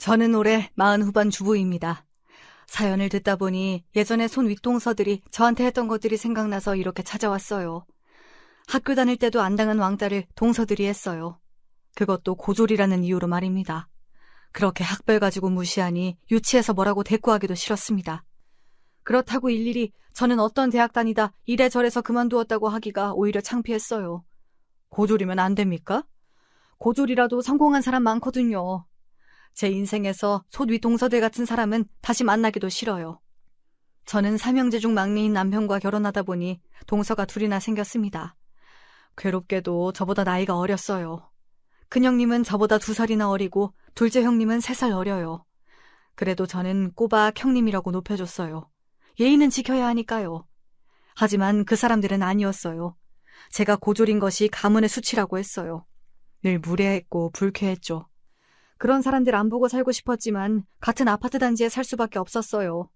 저는 올해 40 후반 주부입니다. 사연을 듣다 보니 예전에 손 윗동서들이 저한테 했던 것들이 생각나서 이렇게 찾아왔어요. 학교 다닐 때도 안 당한 왕따를 동서들이 했어요. 그것도 고졸이라는 이유로 말입니다. 그렇게 학벌 가지고 무시하니 유치해서 뭐라고 대꾸하기도 싫었습니다. 그렇다고 일일이 저는 어떤 대학 다니다 이래저래서 그만두었다고 하기가 오히려 창피했어요. 고졸이면 안 됩니까? 고졸이라도 성공한 사람 많거든요. 제 인생에서 솥 윗동서들 같은 사람은 다시 만나기도 싫어요. 저는 삼형제 중 막내인 남편과 결혼하다 보니 동서가 둘이나 생겼습니다. 괴롭게도 저보다 나이가 어렸어요. 큰형님은 저보다 2살이나 어리고 둘째 형님은 3살 어려요. 그래도 저는 꼬박 형님이라고 높여줬어요. 예의는 지켜야 하니까요. 하지만 그 사람들은 아니었어요. 제가 고졸인 것이 가문의 수치라고 했어요. 늘 무례했고 불쾌했죠. 그런 사람들 안 보고 살고 싶었지만 같은 아파트 단지에 살 수밖에 없었어요.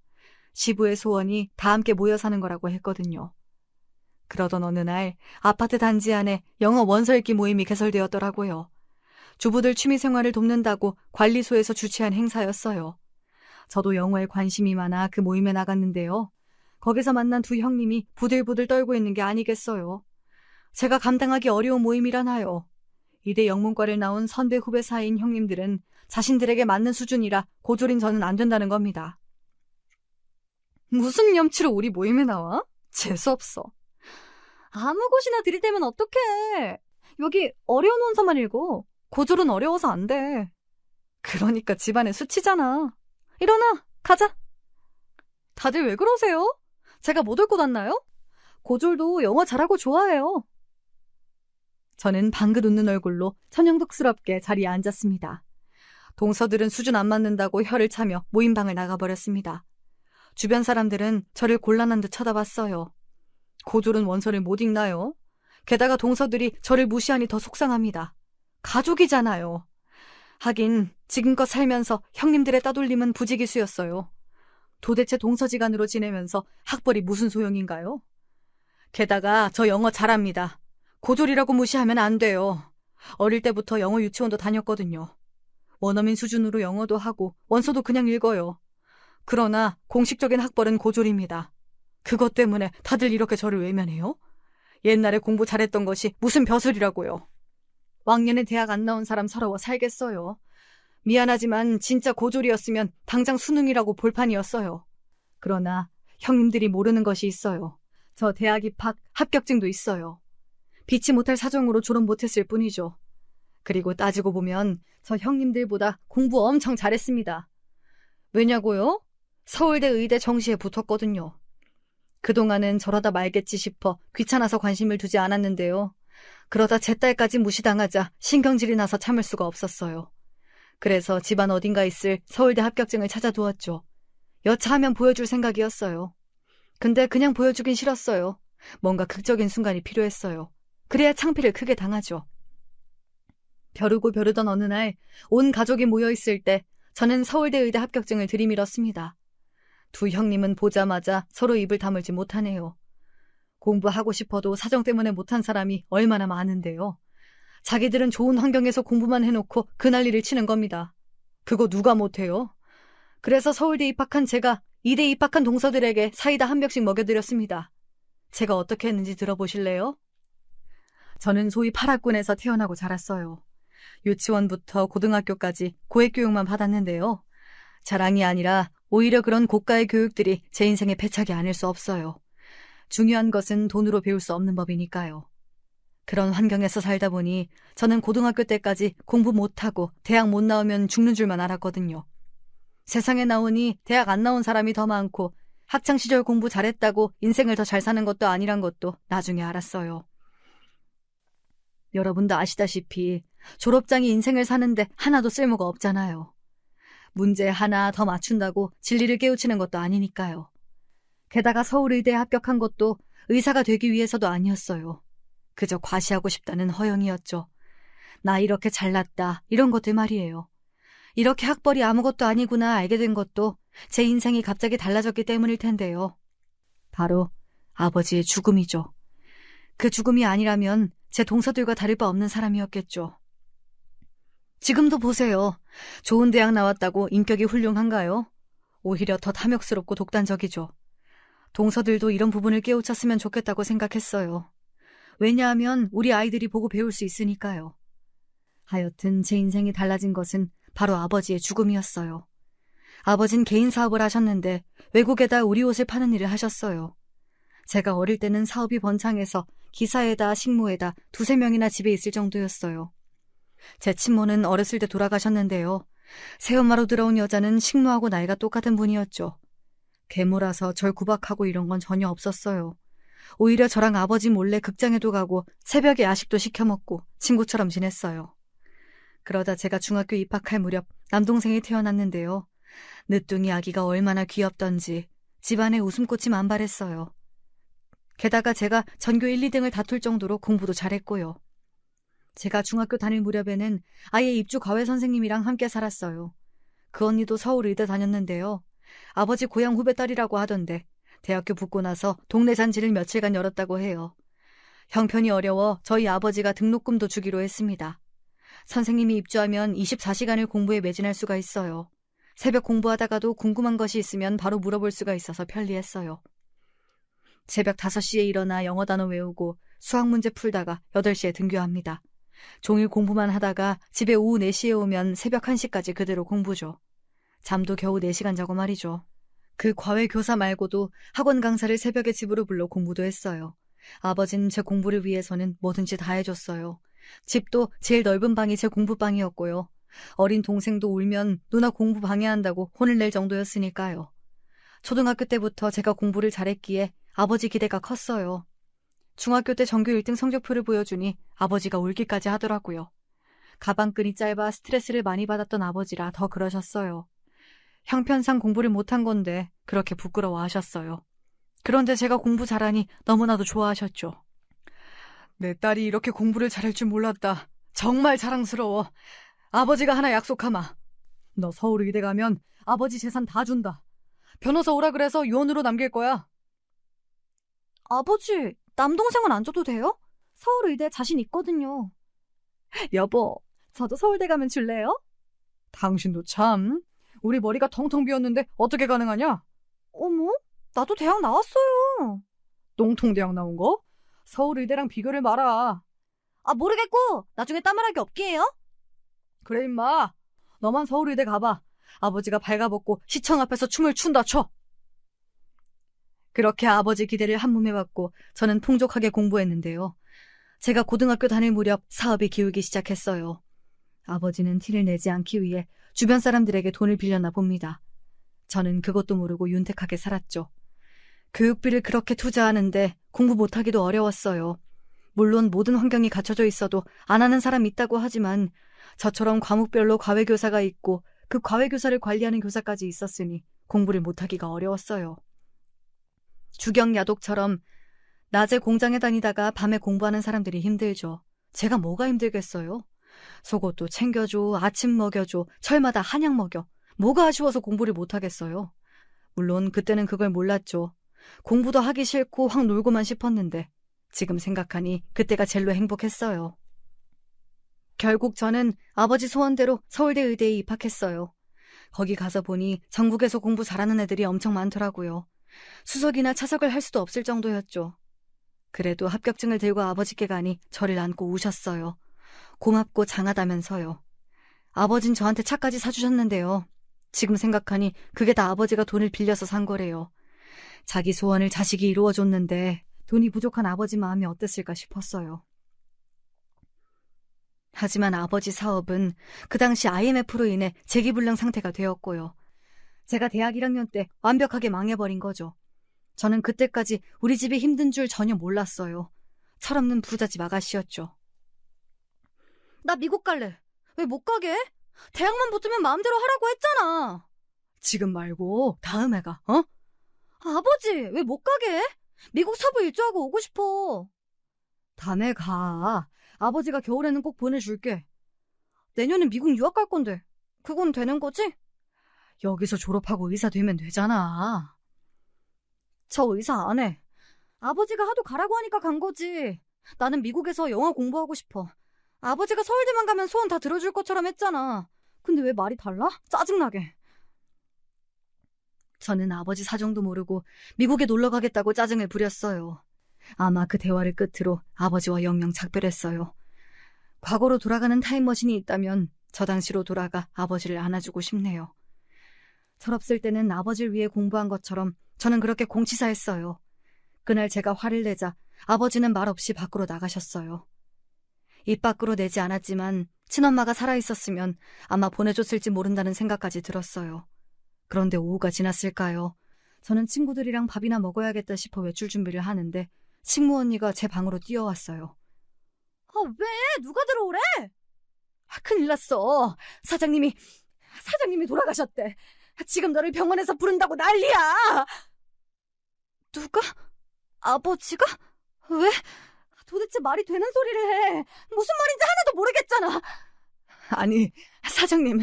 시부의 소원이 다 함께 모여 사는 거라고 했거든요. 그러던 어느 날 아파트 단지 안에 영어 원서 읽기 모임이 개설되었더라고요. 주부들 취미생활을 돕는다고 관리소에서 주최한 행사였어요. 저도 영어에 관심이 많아 그 모임에 나갔는데요. 거기서 만난 두 형님이 부들부들 떨고 있는 게 아니겠어요. 제가 감당하기 어려운 모임이라나요. 이대 영문과를 나온 선배 후배 사이인 형님들은 자신들에게 맞는 수준이라 고졸인 저는 안 된다는 겁니다. 무슨 염치로 우리 모임에 나와? 재수없어. 아무 곳이나 들이대면 어떡해. 여기 어려운 원서만 읽어. 고졸은 어려워서 안 돼. 그러니까 집안의 수치잖아. 일어나, 가자. 다들 왜 그러세요? 제가 못 올 것 같나요? 고졸도 영어 잘하고 좋아해요. 저는 방긋 웃는 얼굴로 천연덕스럽게 자리에 앉았습니다. 동서들은 수준 안 맞는다고 혀를 차며 모임방을 나가버렸습니다. 주변 사람들은 저를 곤란한 듯 쳐다봤어요. 고졸은 원서를 못 읽나요? 게다가 동서들이 저를 무시하니 더 속상합니다. 가족이잖아요. 하긴 지금껏 살면서 형님들의 따돌림은 부지기수였어요. 도대체 동서지간으로 지내면서 학벌이 무슨 소용인가요? 게다가 저 영어 잘합니다. 고졸이라고 무시하면 안 돼요. 어릴 때부터 영어 유치원도 다녔거든요. 원어민 수준으로 영어도 하고 원서도 그냥 읽어요. 그러나 공식적인 학벌은 고졸입니다. 그것 때문에 다들 이렇게 저를 외면해요? 옛날에 공부 잘했던 것이 무슨 벼슬이라고요. 왕년에 대학 안 나온 사람 서러워 살겠어요. 미안하지만 진짜 고졸이었으면 당장 수능이라고 볼판이었어요. 그러나 형님들이 모르는 것이 있어요. 저 대학 입학 합격증도 있어요. 비치 못할 사정으로 졸업 못했을 뿐이죠. 그리고 따지고 보면 저 형님들보다 공부 엄청 잘했습니다. 왜냐고요? 서울대 의대 정시에 붙었거든요. 그동안은 저러다 말겠지 싶어 귀찮아서 관심을 두지 않았는데요. 그러다 제 딸까지 무시당하자 신경질이 나서 참을 수가 없었어요. 그래서 집안 어딘가 있을 서울대 합격증을 찾아두었죠. 여차하면 보여줄 생각이었어요. 근데 그냥 보여주긴 싫었어요. 뭔가 극적인 순간이 필요했어요. 그래야 창피를 크게 당하죠. 벼르고 벼르던 어느 날 온 가족이 모여있을 때 저는 서울대 의대 합격증을 들이밀었습니다. 두 형님은 보자마자 서로 입을 다물지 못하네요. 공부하고 싶어도 사정 때문에 못한 사람이 얼마나 많은데요. 자기들은 좋은 환경에서 공부만 해놓고 그 난리를 치는 겁니다. 그거 누가 못해요? 그래서 서울대 입학한 제가 이대 입학한 동서들에게 사이다 한 병씩 먹여드렸습니다. 제가 어떻게 했는지 들어보실래요? 저는 소위 파락군에서 태어나고 자랐어요. 유치원부터 고등학교까지 고액교육만 받았는데요. 자랑이 아니라 오히려 그런 고가의 교육들이 제 인생의 패착이 아닐 수 없어요. 중요한 것은 돈으로 배울 수 없는 법이니까요. 그런 환경에서 살다 보니 저는 고등학교 때까지 공부 못하고 대학 못 나오면 죽는 줄만 알았거든요. 세상에 나오니 대학 안 나온 사람이 더 많고 학창시절 공부 잘했다고 인생을 더 잘 사는 것도 아니란 것도 나중에 알았어요. 여러분도 아시다시피 졸업장이 인생을 사는데 하나도 쓸모가 없잖아요. 문제 하나 더 맞춘다고 진리를 깨우치는 것도 아니니까요. 게다가 서울의대에 합격한 것도 의사가 되기 위해서도 아니었어요. 그저 과시하고 싶다는 허영이었죠. 나 이렇게 잘났다 이런 것들 말이에요. 이렇게 학벌이 아무것도 아니구나 알게 된 것도 제 인생이 갑자기 달라졌기 때문일 텐데요. 바로 아버지의 죽음이죠. 그 죽음이 아니라면 제 동서들과 다를 바 없는 사람이었겠죠. 지금도 보세요. 좋은 대학 나왔다고 인격이 훌륭한가요? 오히려 더 탐욕스럽고 독단적이죠. 동서들도 이런 부분을 깨우쳤으면 좋겠다고 생각했어요. 왜냐하면 우리 아이들이 보고 배울 수 있으니까요. 하여튼 제 인생이 달라진 것은 바로 아버지의 죽음이었어요. 아버진 개인 사업을 하셨는데 외국에다 우리 옷을 파는 일을 하셨어요. 제가 어릴 때는 사업이 번창해서 기사에다 식모에다 두세 명이나 집에 있을 정도였어요. 제 친모는 어렸을 때 돌아가셨는데요. 새엄마로 들어온 여자는 식모하고 나이가 똑같은 분이었죠. 계모라서 절 구박하고 이런 건 전혀 없었어요. 오히려 저랑 아버지 몰래 극장에도 가고 새벽에 야식도 시켜 먹고 친구처럼 지냈어요. 그러다 제가 중학교 입학할 무렵 남동생이 태어났는데요. 늦둥이 아기가 얼마나 귀엽던지 집안에 웃음꽃이 만발했어요. 게다가 제가 전교 1, 2등을 다툴 정도로 공부도 잘했고요. 제가 중학교 다닐 무렵에는 아예 입주 과외 선생님이랑 함께 살았어요. 그 언니도 서울 의대 다녔는데요. 아버지 고향 후배 딸이라고 하던데 대학교 붙고 나서 동네 잔치를 며칠간 열었다고 해요. 형편이 어려워 저희 아버지가 등록금도 주기로 했습니다. 선생님이 입주하면 24시간을 공부에 매진할 수가 있어요. 새벽 공부하다가도 궁금한 것이 있으면 바로 물어볼 수가 있어서 편리했어요. 새벽 5시에 일어나 영어 단어 외우고 수학 문제 풀다가 8시에 등교합니다. 종일 공부만 하다가 집에 오후 4시에 오면 새벽 1시까지 그대로 공부죠. 잠도 겨우 4시간 자고 말이죠. 그 과외 교사 말고도 학원 강사를 새벽에 집으로 불러 공부도 했어요. 아버지는 제 공부를 위해서는 뭐든지 다 해줬어요. 집도 제일 넓은 방이 제 공부방이었고요. 어린 동생도 울면 누나 공부 방해한다고 혼을 낼 정도였으니까요. 초등학교 때부터 제가 공부를 잘했기에 아버지 기대가 컸어요. 중학교 때 전교 1등 성적표를 보여주니 아버지가 울기까지 하더라고요. 가방끈이 짧아 스트레스를 많이 받았던 아버지라 더 그러셨어요. 형편상 공부를 못한 건데 그렇게 부끄러워하셨어요. 그런데 제가 공부 잘하니 너무나도 좋아하셨죠. 내 딸이 이렇게 공부를 잘할 줄 몰랐다. 정말 자랑스러워. 아버지가 하나 약속하마. 너 서울의대 가면 아버지 재산 다 준다. 변호사 오라 그래서 유언으로 남길 거야. 아버지, 남동생은 안 줘도 돼요? 서울의대 자신 있거든요. 여보, 저도 서울대 가면 줄래요? 당신도 참. 우리 머리가 텅텅 비었는데 어떻게 가능하냐? 어머, 나도 대학 나왔어요. 똥통대학 나온 거? 서울의대랑 비교를 마라. 아, 모르겠고 나중에 따말하기 없게 해요? 그래 임마. 너만 서울의대 가봐. 아버지가 발가벗고 시청 앞에서 춤을 춘다 쳐. 그렇게 아버지 기대를 한몸에 받고 저는 풍족하게 공부했는데요. 제가 고등학교 다닐 무렵 사업이 기울기 시작했어요. 아버지는 티를 내지 않기 위해 주변 사람들에게 돈을 빌렸나 봅니다. 저는 그것도 모르고 윤택하게 살았죠. 교육비를 그렇게 투자하는데 공부 못하기도 어려웠어요. 물론 모든 환경이 갖춰져 있어도 안 하는 사람 있다고 하지만 저처럼 과목별로 과외교사가 있고 그 과외교사를 관리하는 교사까지 있었으니 공부를 못하기가 어려웠어요. 주경야독처럼 낮에 공장에 다니다가 밤에 공부하는 사람들이 힘들죠. 제가 뭐가 힘들겠어요? 속옷도 챙겨줘, 아침 먹여줘, 철마다 한약 먹여. 뭐가 아쉬워서 공부를 못하겠어요? 물론 그때는 그걸 몰랐죠. 공부도 하기 싫고 확 놀고만 싶었는데 지금 생각하니 그때가 제일로 행복했어요. 결국 저는 아버지 소원대로 서울대 의대에 입학했어요. 거기 가서 보니 전국에서 공부 잘하는 애들이 엄청 많더라고요. 수석이나 차석을 할 수도 없을 정도였죠. 그래도 합격증을 들고 아버지께 가니 저를 안고 우셨어요. 고맙고 장하다면서요. 아버진 저한테 차까지 사주셨는데요. 지금 생각하니 그게 다 아버지가 돈을 빌려서 산 거래요. 자기 소원을 자식이 이루어줬는데 돈이 부족한 아버지 마음이 어땠을까 싶었어요. 하지만 아버지 사업은 그 당시 IMF로 인해 재기불량 상태가 되었고요. 제가 대학 1학년 때 완벽하게 망해버린 거죠. 저는 그때까지 우리 집이 힘든 줄 전혀 몰랐어요. 철없는 부잣집 아가씨였죠. 나 미국 갈래. 왜 못 가게? 대학만 붙으면 마음대로 하라고 했잖아. 지금 말고 다음에 가, 어? 아버지, 왜 못 가게? 미국 서부 일주하고 오고 싶어. 다음에 가. 아버지가 겨울에는 꼭 보내줄게. 내년에 미국 유학 갈 건데 그건 되는 거지? 여기서 졸업하고 의사 되면 되잖아. 저 의사 안 해. 아버지가 하도 가라고 하니까 간 거지. 나는 미국에서 영어 공부하고 싶어. 아버지가 서울대만 가면 소원 다 들어줄 것처럼 했잖아. 근데 왜 말이 달라? 짜증나게. 저는 아버지 사정도 모르고 미국에 놀러 가겠다고 짜증을 부렸어요. 아마 그 대화를 끝으로 아버지와 영영 작별했어요. 과거로 돌아가는 타임머신이 있다면 저 당시로 돌아가 아버지를 안아주고 싶네요. 철없을 때는 아버지를 위해 공부한 것처럼 저는 그렇게 공치사했어요. 그날 제가 화를 내자 아버지는 말없이 밖으로 나가셨어요. 입 밖으로 내지 않았지만 친엄마가 살아있었으면 아마 보내줬을지 모른다는 생각까지 들었어요. 그런데 오후가 지났을까요? 저는 친구들이랑 밥이나 먹어야겠다 싶어 외출 준비를 하는데 식무 언니가 제 방으로 뛰어왔어요. 왜? 누가 들어오래? 큰일 났어. 사장님이 돌아가셨대. 지금 너를 병원에서 부른다고 난리야. 누가? 아버지가? 왜? 도대체 말이 되는 소리를 해. 무슨 말인지 하나도 모르겠잖아. 아니, 사장님,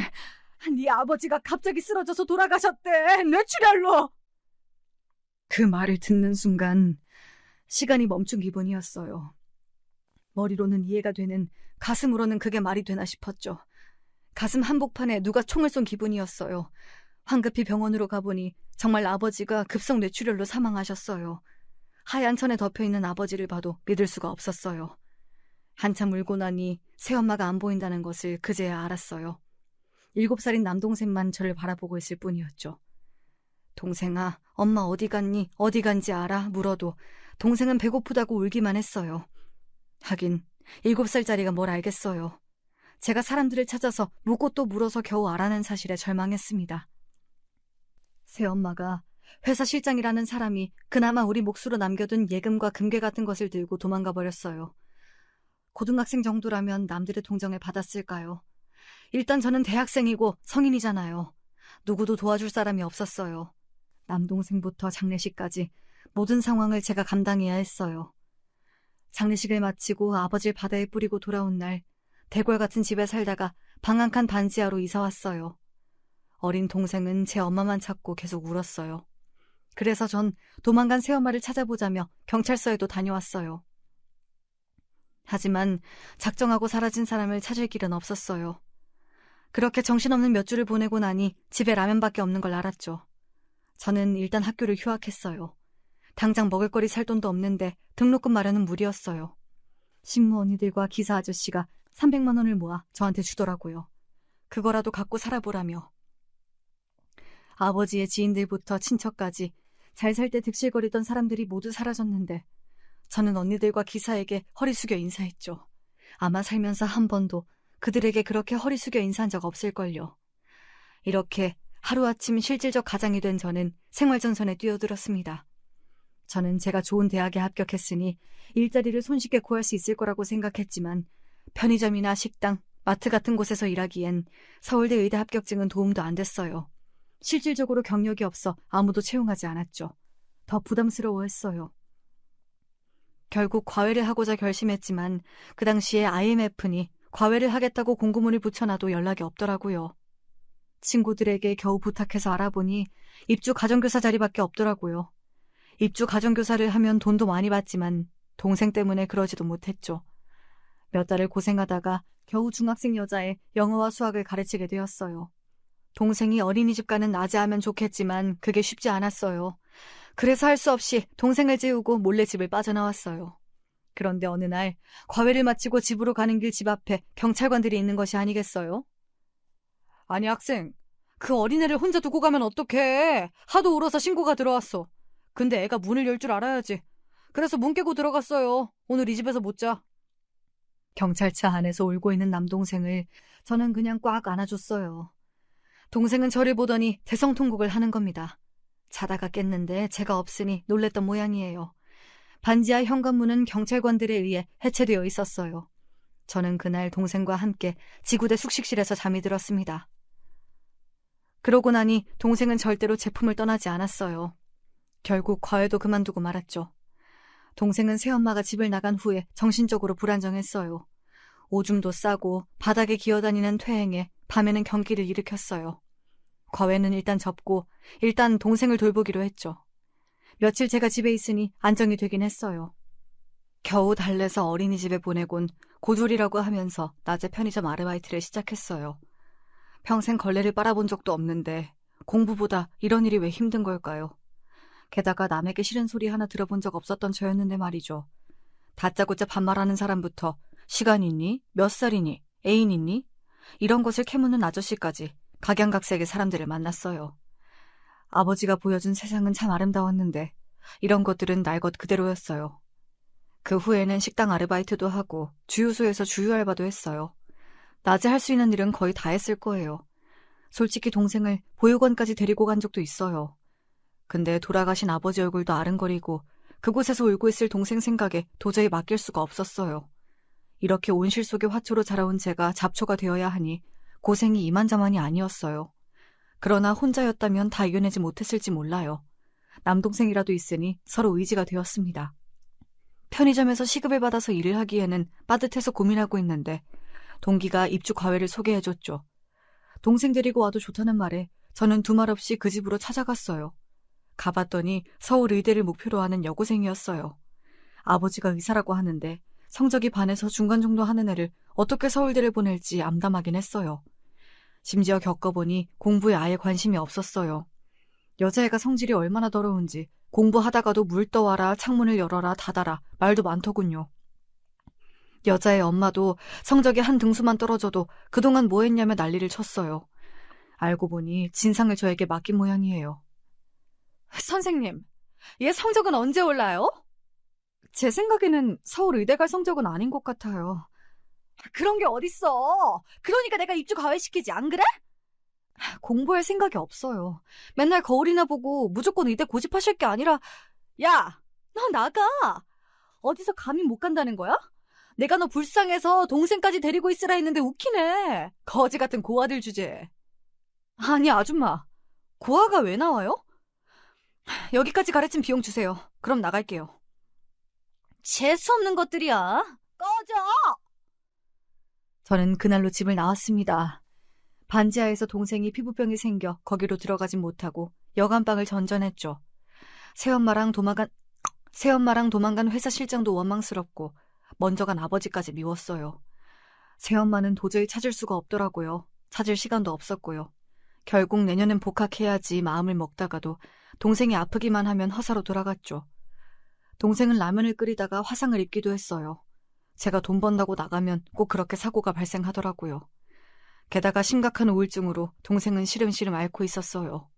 네 아버지가 갑자기 쓰러져서 돌아가셨대. 뇌출혈로. 그 말을 듣는 순간 시간이 멈춘 기분이었어요. 머리로는 이해가 되는, 가슴으로는 그게 말이 되나 싶었죠. 가슴 한복판에 누가 총을 쏜 기분이었어요. 황급히 병원으로 가보니 정말 아버지가 급성 뇌출혈로 사망하셨어요. 하얀 천에 덮여있는 아버지를 봐도 믿을 수가 없었어요. 한참 울고 나니 새엄마가 안 보인다는 것을 그제야 알았어요. 7살인 남동생만 저를 바라보고 있을 뿐이었죠. 동생아, 엄마 어디 갔니? 어디 간지 알아? 물어도 동생은 배고프다고 울기만 했어요. 하긴 7살짜리가 뭘 알겠어요. 제가 사람들을 찾아서 묻고 또 물어서 겨우 알아낸 사실에 절망했습니다. 새엄마가 회사 실장이라는 사람이 그나마 우리 몫으로 남겨둔 예금과 금괴 같은 것을 들고 도망가 버렸어요. 고등학생 정도라면 남들의 동정을 받았을까요? 일단 저는 대학생이고 성인이잖아요. 누구도 도와줄 사람이 없었어요. 남동생부터 장례식까지 모든 상황을 제가 감당해야 했어요. 장례식을 마치고 아버지를 바다에 뿌리고 돌아온 날, 대궐 같은 집에 살다가 방 한 칸 반지하로 이사 왔어요. 어린 동생은 제 엄마만 찾고 계속 울었어요. 그래서 전 도망간 새엄마를 찾아보자며 경찰서에도 다녀왔어요. 하지만 작정하고 사라진 사람을 찾을 길은 없었어요. 그렇게 정신없는 몇 주를 보내고 나니 집에 라면밖에 없는 걸 알았죠. 저는 일단 학교를 휴학했어요. 당장 먹을거리 살 돈도 없는데 등록금 마련은 무리였어요. 식무 언니들과 기사 아저씨가 300만 원을 모아 저한테 주더라고요. 그거라도 갖고 살아보라며. 아버지의 지인들부터 친척까지 잘 살 때 득실거리던 사람들이 모두 사라졌는데 저는 언니들과 기사에게 허리 숙여 인사했죠. 아마 살면서 한 번도 그들에게 그렇게 허리 숙여 인사한 적 없을걸요. 이렇게 하루아침 실질적 가장이 된 저는 생활전선에 뛰어들었습니다. 저는 제가 좋은 대학에 합격했으니 일자리를 손쉽게 구할 수 있을 거라고 생각했지만 편의점이나 식당, 마트 같은 곳에서 일하기엔 서울대 의대 합격증은 도움도 안 됐어요. 실질적으로 경력이 없어 아무도 채용하지 않았죠. 더 부담스러워했어요. 결국 과외를 하고자 결심했지만 그 당시에 IMF니 과외를 하겠다고 공고문을 붙여놔도 연락이 없더라고요. 친구들에게 겨우 부탁해서 알아보니 입주 가정교사 자리밖에 없더라고요. 입주 가정교사를 하면 돈도 많이 받지만 동생 때문에 그러지도 못했죠. 몇 달을 고생하다가 겨우 중학생 여자애 영어와 수학을 가르치게 되었어요. 동생이 어린이집 가는 낮에 하면 좋겠지만 그게 쉽지 않았어요. 그래서 할 수 없이 동생을 재우고 몰래 집을 빠져나왔어요. 그런데 어느 날 과외를 마치고 집으로 가는 길 집 앞에 경찰관들이 있는 것이 아니겠어요? 아니 학생, 그 어린애를 혼자 두고 가면 어떡해. 하도 울어서 신고가 들어왔어. 근데 애가 문을 열 줄 알아야지. 그래서 문 깨고 들어갔어요. 오늘 이 집에서 못 자. 경찰차 안에서 울고 있는 남동생을 저는 그냥 꽉 안아줬어요. 동생은 저를 보더니 대성통곡을 하는 겁니다. 자다가 깼는데 제가 없으니 놀랬던 모양이에요. 반지하 현관문은 경찰관들에 의해 해체되어 있었어요. 저는 그날 동생과 함께 지구대 숙식실에서 잠이 들었습니다. 그러고 나니 동생은 절대로 제품을 떠나지 않았어요. 결국 과외도 그만두고 말았죠. 동생은 새엄마가 집을 나간 후에 정신적으로 불안정했어요. 오줌도 싸고 바닥에 기어다니는 퇴행에 밤에는 경기를 일으켰어요. 과외는 일단 접고 일단 동생을 돌보기로 했죠. 며칠 제가 집에 있으니 안정이 되긴 했어요. 겨우 달래서 어린이집에 보내곤 고졸이라고 하면서 낮에 편의점 아르바이트를 시작했어요. 평생 걸레를 빨아본 적도 없는데 공부보다 이런 일이 왜 힘든 걸까요? 게다가 남에게 싫은 소리 하나 들어본 적 없었던 저였는데 말이죠. 다짜고짜 반말하는 사람부터 시간 있니? 몇 살이니? 애인 있니? 이런 것을 캐묻는 아저씨까지 각양각색의 사람들을 만났어요. 아버지가 보여준 세상은 참 아름다웠는데 이런 것들은 날 것 그대로였어요. 그 후에는 식당 아르바이트도 하고 주유소에서 주유 알바도 했어요. 낮에 할 수 있는 일은 거의 다 했을 거예요. 솔직히 동생을 보육원까지 데리고 간 적도 있어요. 근데 돌아가신 아버지 얼굴도 아른거리고 그곳에서 울고 있을 동생 생각에 도저히 맡길 수가 없었어요. 이렇게 온실 속의 화초로 자라온 제가 잡초가 되어야 하니 고생이 이만저만이 아니었어요. 그러나 혼자였다면 다 이겨내지 못했을지 몰라요. 남동생이라도 있으니 서로 의지가 되었습니다. 편의점에서 시급을 받아서 일을 하기에는 빠듯해서 고민하고 있는데 동기가 입주 과외를 소개해줬죠. 동생 데리고 와도 좋다는 말에 저는 두말 없이 그 집으로 찾아갔어요. 가봤더니 서울 의대를 목표로 하는 여고생이었어요. 아버지가 의사라고 하는데 성적이 반에서 중간 정도 하는 애를 어떻게 서울대를 보낼지 암담하긴 했어요. 심지어 겪어보니 공부에 아예 관심이 없었어요. 여자애가 성질이 얼마나 더러운지 공부하다가도 물 떠와라, 창문을 열어라, 닫아라 말도 많더군요. 여자애 엄마도 성적이 한 등수만 떨어져도 그동안 뭐 했냐며 난리를 쳤어요. 알고 보니 진상을 저에게 맡긴 모양이에요. 선생님, 얘 성적은 언제 올라요? 제 생각에는 서울 의대 갈 성적은 아닌 것 같아요. 그런 게 어딨어. 그러니까 내가 입주 과외시키지, 안 그래? 공부할 생각이 없어요. 맨날 거울이나 보고 무조건 의대 고집하실 게 아니라 야, 너 나가. 어디서 감히 못 간다는 거야? 내가 너 불쌍해서 동생까지 데리고 있으라 했는데 웃기네. 거지 같은 고아들 주제. 아니 아줌마, 고아가 왜 나와요? 여기까지 가르친 비용 주세요. 그럼 나갈게요. 재수없는 것들이야. 꺼져! 저는 그날로 집을 나왔습니다. 반지하에서 동생이 피부병이 생겨 거기로 들어가진 못하고 여간방을 전전했죠. 새엄마랑 도망간 회사 실장도 원망스럽고 먼저 간 아버지까지 미웠어요. 새엄마는 도저히 찾을 수가 없더라고요. 찾을 시간도 없었고요. 결국 내년엔 복학해야지 마음을 먹다가도 동생이 아프기만 하면 허사로 돌아갔죠. 동생은 라면을 끓이다가 화상을 입기도 했어요. 제가 돈 번다고 나가면 꼭 그렇게 사고가 발생하더라고요. 게다가 심각한 우울증으로 동생은 시름시름 앓고 있었어요.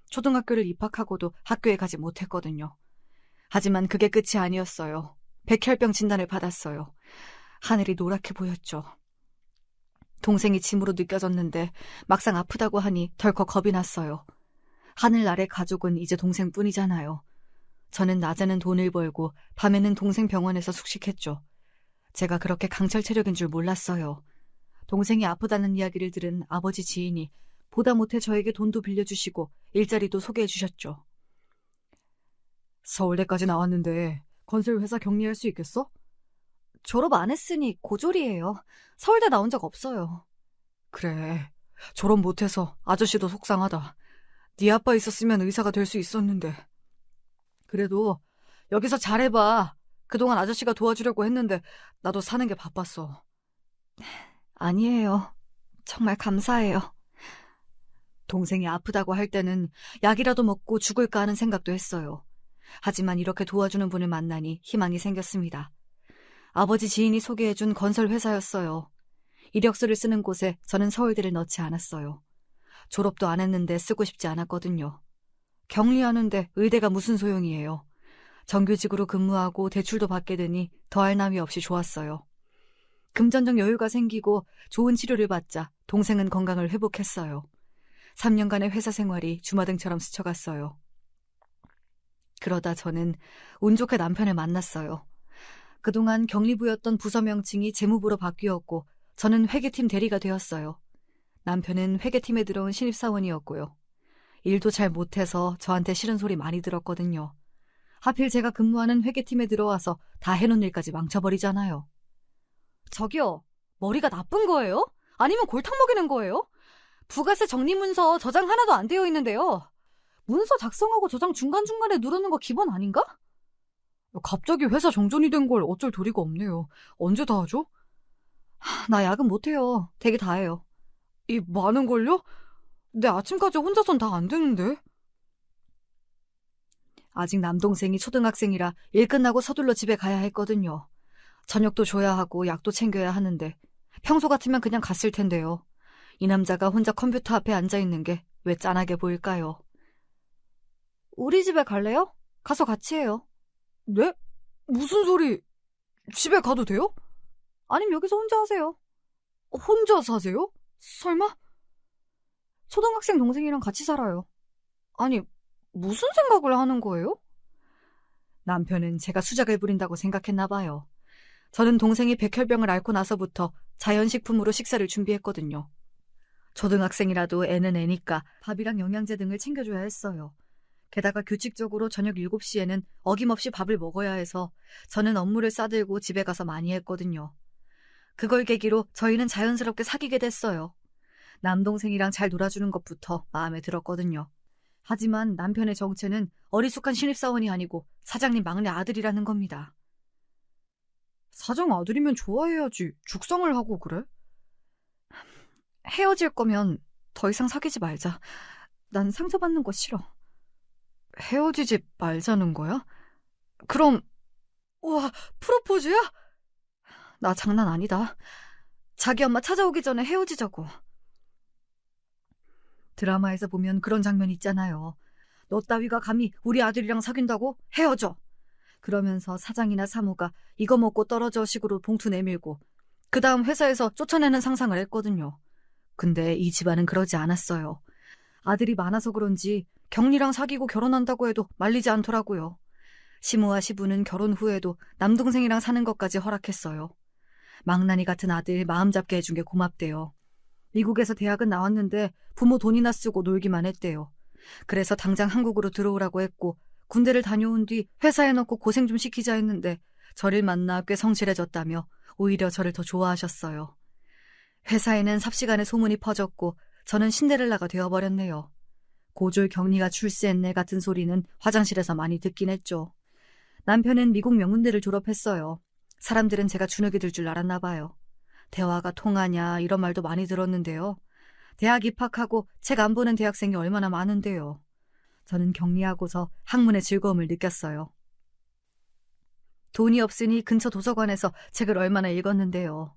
초등학교를 입학하고도 학교에 가지 못했거든요. 하지만 그게 끝이 아니었어요. 백혈병 진단을 받았어요. 하늘이 노랗게 보였죠. 동생이 짐으로 느껴졌는데 막상 아프다고 하니 덜컥 겁이 났어요. 하늘 아래 가족은 이제 동생뿐이잖아요. 저는 낮에는 돈을 벌고 밤에는 동생 병원에서 숙식했죠. 제가 그렇게 강철 체력인 줄 몰랐어요. 동생이 아프다는 이야기를 들은 아버지 지인이 보다 못해 저에게 돈도 빌려주시고 일자리도 소개해 주셨죠. 서울대까지 나왔는데 건설회사 격리할 수 있겠어? 졸업 안 했으니 고졸이에요. 서울대 나온 적 없어요. 그래, 졸업 못해서 아저씨도 속상하다. 네 아빠 있었으면 의사가 될 수 있었는데. 그래도 여기서 잘해봐. 그동안 아저씨가 도와주려고 했는데 나도 사는 게 바빴어. 아니에요. 정말 감사해요. 동생이 아프다고 할 때는 약이라도 먹고 죽을까 하는 생각도 했어요. 하지만 이렇게 도와주는 분을 만나니 희망이 생겼습니다. 아버지 지인이 소개해준 건설회사였어요. 이력서를 쓰는 곳에 저는 서울대를 넣지 않았어요. 졸업도 안 했는데 쓰고 싶지 않았거든요. 격리하는데 의대가 무슨 소용이에요. 정규직으로 근무하고 대출도 받게 되니 더할 나위 없이 좋았어요. 금전적 여유가 생기고 좋은 치료를 받자 동생은 건강을 회복했어요. 3년간의 회사 생활이 주마등처럼 스쳐갔어요. 그러다 저는 운 좋게 남편을 만났어요. 그동안 격리부였던 부서 명칭이 재무부로 바뀌었고 저는 회계팀 대리가 되었어요. 남편은 회계팀에 들어온 신입사원이었고요. 일도 잘 못해서 저한테 싫은 소리 많이 들었거든요. 하필 제가 근무하는 회계팀에 들어와서 다 해놓은 일까지 망쳐버리잖아요. 저기요, 머리가 나쁜 거예요? 아니면 골탕 먹이는 거예요? 부가세 정리문서 저장 하나도 안 되어 있는데요. 문서 작성하고 저장 중간중간에 누르는 거 기본 아닌가? 갑자기 회사 정전이 된 걸 어쩔 도리가 없네요. 언제 다 하죠? 나 야근 못해요. 되게 다 해요. 이 많은 걸요? 내 아침까지 혼자선 다 안 되는데. 아직 남동생이 초등학생이라 일 끝나고 서둘러 집에 가야 했거든요. 저녁도 줘야 하고 약도 챙겨야 하는데 평소 같으면 그냥 갔을 텐데요. 이 남자가 혼자 컴퓨터 앞에 앉아있는 게 왜 짠하게 보일까요? 우리 집에 갈래요? 가서 같이 해요. 네? 무슨 소리? 집에 가도 돼요? 아님 여기서 혼자 하세요. 혼자 사세요? 설마? 초등학생 동생이랑 같이 살아요. 아니, 무슨 생각을 하는 거예요? 남편은 제가 수작을 부린다고 생각했나 봐요. 저는 동생이 백혈병을 앓고 나서부터 자연식품으로 식사를 준비했거든요. 초등학생이라도 애는 애니까 밥이랑 영양제 등을 챙겨줘야 했어요. 게다가 규칙적으로 저녁 7시에는 어김없이 밥을 먹어야 해서 저는 업무를 싸들고 집에 가서 많이 했거든요. 그걸 계기로 저희는 자연스럽게 사귀게 됐어요. 남동생이랑 잘 놀아주는 것부터 마음에 들었거든요. 하지만 남편의 정체는 어리숙한 신입사원이 아니고 사장님 막내 아들이라는 겁니다. 사장 아들이면 좋아해야지. 죽상을 하고 그래? 헤어질 거면 더 이상 사귀지 말자. 난 상처받는 거 싫어. 헤어지지 말자는 거야? 그럼, 우와, 프로포즈야? 나 장난 아니다. 자기 엄마 찾아오기 전에 헤어지자고. 드라마에서 보면 그런 장면 있잖아요. 너 따위가 감히 우리 아들이랑 사귄다고? 헤어져. 그러면서 사장이나 사무가 이거 먹고 떨어져 식으로 봉투 내밀고 그 다음 회사에서 쫓아내는 상상을 했거든요. 근데 이 집안은 그러지 않았어요. 아들이 많아서 그런지 경리랑 사귀고 결혼한다고 해도 말리지 않더라고요. 시무와 시부는 결혼 후에도 남동생이랑 사는 것까지 허락했어요. 망나니 같은 아들 마음 잡게 해준 게 고맙대요. 미국에서 대학은 나왔는데 부모 돈이나 쓰고 놀기만 했대요. 그래서 당장 한국으로 들어오라고 했고 군대를 다녀온 뒤 회사에 넣고 고생 좀 시키자 했는데 저를 만나 꽤 성실해졌다며 오히려 저를 더 좋아하셨어요. 회사에는 삽시간에 소문이 퍼졌고 저는 신데렐라가 되어버렸네요. 고졸 격리가 출세했네 같은 소리는 화장실에서 많이 듣긴 했죠. 남편은 미국 명문대를 졸업했어요. 사람들은 제가 주눅이 들 줄 알았나 봐요. 대화가 통하냐 이런 말도 많이 들었는데요. 대학 입학하고 책 안 보는 대학생이 얼마나 많은데요. 저는 격리하고서 학문의 즐거움을 느꼈어요. 돈이 없으니 근처 도서관에서 책을 얼마나 읽었는데요.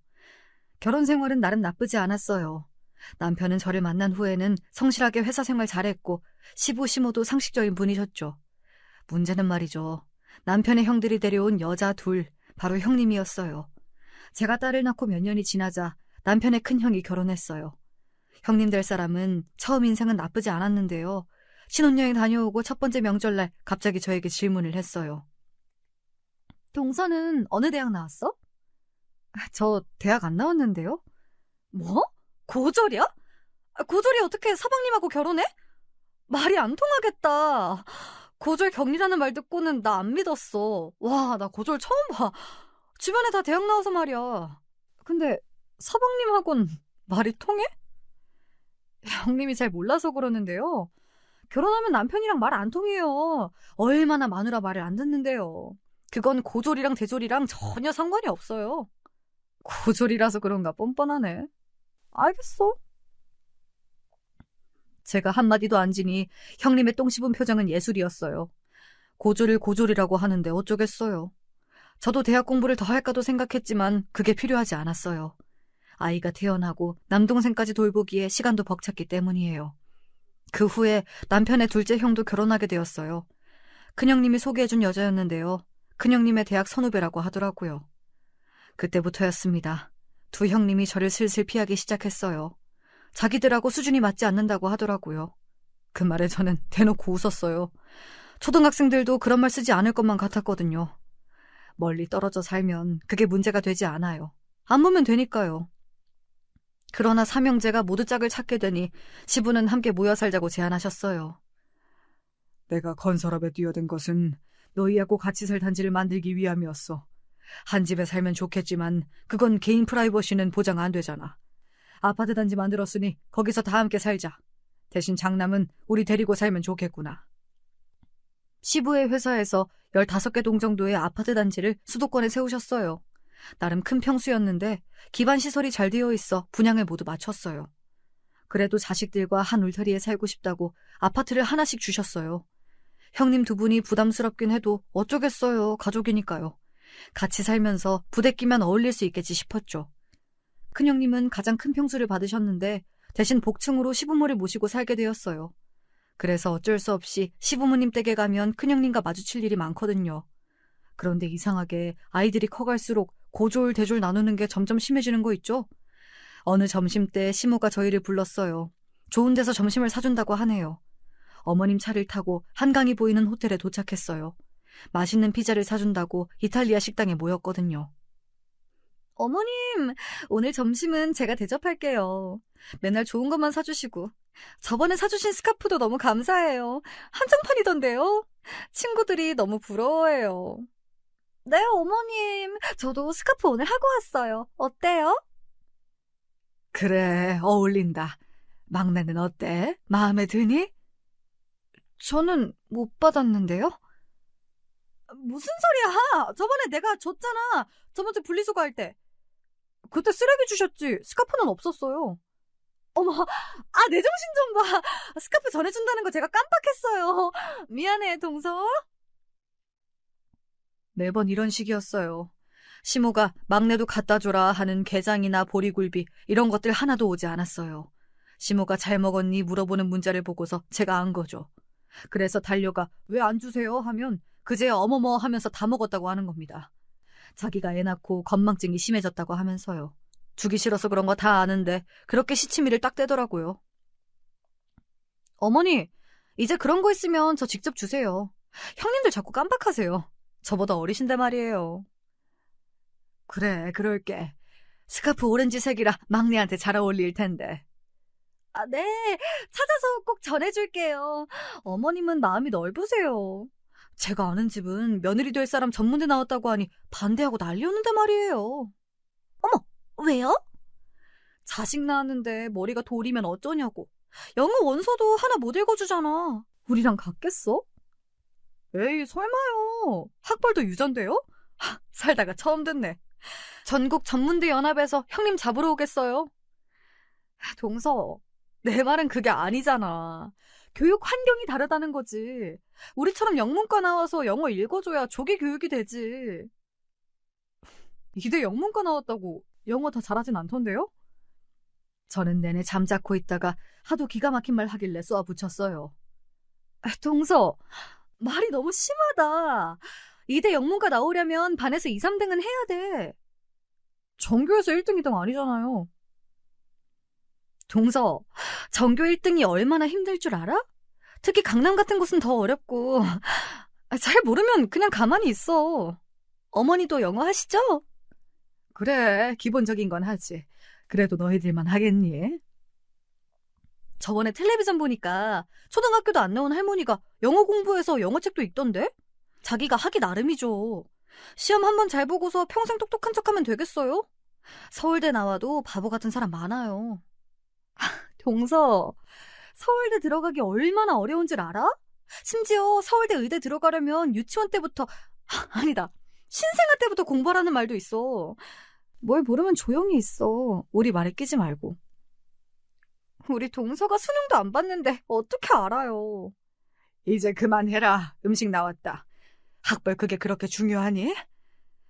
결혼 생활은 나름 나쁘지 않았어요. 남편은 저를 만난 후에는 성실하게 회사 생활 잘했고 시부 시모도 상식적인 분이셨죠. 문제는 말이죠. 남편의 형들이 데려온 여자 둘, 바로 형님이었어요. 제가 딸을 낳고 몇 년이 지나자 남편의 큰형이 결혼했어요. 형님 될 사람은 처음 인생은 나쁘지 않았는데요. 신혼여행 다녀오고 첫 번째 명절날 갑자기 저에게 질문을 했어요. 동서는 어느 대학 나왔어? 저 대학 안 나왔는데요. 뭐? 고졸이야? 고졸이 어떻게 서방님하고 결혼해? 말이 안 통하겠다. 고졸 격리라는 말 듣고는 나 안 믿었어. 와, 나 고졸 처음 봐. 주변에 다 대학 나와서 말이야. 근데 서방님하고는 말이 통해? 형님이 잘 몰라서 그러는데요. 결혼하면 남편이랑 말 안 통해요. 얼마나 마누라 말을 안 듣는데요. 그건 고졸이랑 대졸이랑 전혀 상관이 없어요. 고졸이라서 그런가 뻔뻔하네. 알겠어. 제가 한마디도 안 지니 형님의 똥 씹은 표정은 예술이었어요. 고졸을 고졸이라고 하는데 어쩌겠어요. 저도 대학 공부를 더 할까도 생각했지만 그게 필요하지 않았어요. 아이가 태어나고 남동생까지 돌보기에 시간도 벅찼기 때문이에요. 그 후에 남편의 둘째 형도 결혼하게 되었어요. 큰형님이 소개해준 여자였는데요. 큰형님의 대학 선후배라고 하더라고요. 그때부터였습니다. 두 형님이 저를 슬슬 피하기 시작했어요. 자기들하고 수준이 맞지 않는다고 하더라고요. 그 말에 저는 대놓고 웃었어요. 초등학생들도 그런 말 쓰지 않을 것만 같았거든요. 멀리 떨어져 살면 그게 문제가 되지 않아요. 안 보면 되니까요. 그러나 삼형제가 모두 짝을 찾게 되니 시부는 함께 모여 살자고 제안하셨어요. 내가 건설업에 뛰어든 것은 너희하고 같이 살 단지를 만들기 위함이었어. 한 집에 살면 좋겠지만 그건 개인 프라이버시는 보장 안 되잖아. 아파트 단지 만들었으니 거기서 다 함께 살자. 대신 장남은 우리 데리고 살면 좋겠구나. 시부의 회사에서 15개 동 정도의 아파트 단지를 수도권에 세우셨어요. 나름 큰 평수였는데 기반시설이 잘 되어 있어 분양을 모두 마쳤어요. 그래도 자식들과 한 울타리에 살고 싶다고 아파트를 하나씩 주셨어요. 형님 두 분이 부담스럽긴 해도 어쩌겠어요. 가족이니까요. 같이 살면서 부대끼면 어울릴 수 있겠지 싶었죠. 큰형님은 가장 큰 평수를 받으셨는데 대신 복층으로 시부모를 모시고 살게 되었어요. 그래서 어쩔 수 없이 시부모님 댁에 가면 큰형님과 마주칠 일이 많거든요. 그런데 이상하게 아이들이 커갈수록 고졸, 대졸 나누는 게 점점 심해지는 거 있죠? 어느 점심때 시모가 저희를 불렀어요. 좋은 데서 점심을 사준다고 하네요. 어머님 차를 타고 한강이 보이는 호텔에 도착했어요. 맛있는 피자를 사준다고 이탈리아 식당에 모였거든요. 어머님, 오늘 점심은 제가 대접할게요. 맨날 좋은 것만 사주시고. 저번에 사주신 스카프도 너무 감사해요. 한정판이던데요. 친구들이 너무 부러워해요. 네, 어머님. 저도 스카프 오늘 하고 왔어요. 어때요? 그래, 어울린다. 막내는 어때? 마음에 드니? 저는 못 받았는데요? 무슨 소리야? 저번에 내가 줬잖아. 저번 주 분리수거 할 때. 그때 쓰레기 주셨지. 스카프는 없었어요. 어머, 내 정신 좀 봐. 스카프 전해준다는 거 제가 깜빡했어요. 미안해, 동서. 매번 이런 식이었어요. 시모가 막내도 갖다 줘라 하는 게장이나 보리굴비 이런 것들 하나도 오지 않았어요. 시모가 잘 먹었니 물어보는 문자를 보고서 제가 안 거죠. 그래서 달려가 왜 안 주세요 하면 그제야 어머머 하면서 다 먹었다고 하는 겁니다. 자기가 애 낳고 건망증이 심해졌다고 하면서요. 주기 싫어서 그런 거 다 아는데 그렇게 시치미를 딱 떼더라고요. 어머니, 이제 그런 거 있으면 저 직접 주세요. 형님들 자꾸 깜빡하세요. 저보다 어리신데 말이에요. 그래, 그럴게. 스카프 오렌지색이라 막내한테 잘 어울릴 텐데. 네. 찾아서 꼭 전해줄게요. 어머님은 마음이 넓으세요. 제가 아는 집은 며느리 될 사람 전문대 나왔다고 하니 반대하고 난리였는데 말이에요. 어머, 왜요? 자식 낳았는데 머리가 돌이면 어쩌냐고. 영어 원서도 하나 못 읽어주잖아. 우리랑 같겠어? 에이, 설마요. 학벌도 유전돼요? 살다가 처음 듣네. 전국 전문대 연합에서 형님 잡으러 오겠어요? 동서, 내 말은 그게 아니잖아. 교육 환경이 다르다는 거지. 우리처럼 영문과 나와서 영어 읽어줘야 조기 교육이 되지. 이대 영문과 나왔다고 영어 다 잘하진 않던데요? 저는 내내 잠자코 있다가 하도 기가 막힌 말 하길래 쏘아 붙였어요. 동서, 말이 너무 심하다. 이대 영문과 나오려면 반에서 2, 3등은 해야 돼. 전교에서 1등, 2등 아니잖아요. 동서, 전교 1등이 얼마나 힘들 줄 알아? 특히 강남 같은 곳은 더 어렵고. 잘 모르면 그냥 가만히 있어. 어머니도 영어 하시죠? 그래, 기본적인 건 하지. 그래도 너희들만 하겠니? 저번에 텔레비전 보니까 초등학교도 안 나온 할머니가 영어 공부해서 영어책도 읽던데? 자기가 하기 나름이죠. 시험 한 번 잘 보고서 평생 똑똑한 척하면 되겠어요? 서울대 나와도 바보 같은 사람 많아요. 동서, 서울대 들어가기 얼마나 어려운 줄 알아? 심지어 서울대 의대 들어가려면 유치원 때부터, 아니다, 신생아 때부터 공부하라는 말도 있어. 뭘 모르면 조용히 있어. 우리 말에 끼지 말고. 우리 동서가 수능도 안 봤는데 어떻게 알아요? 이제 그만해라. 음식 나왔다. 학벌 그게 그렇게 중요하니?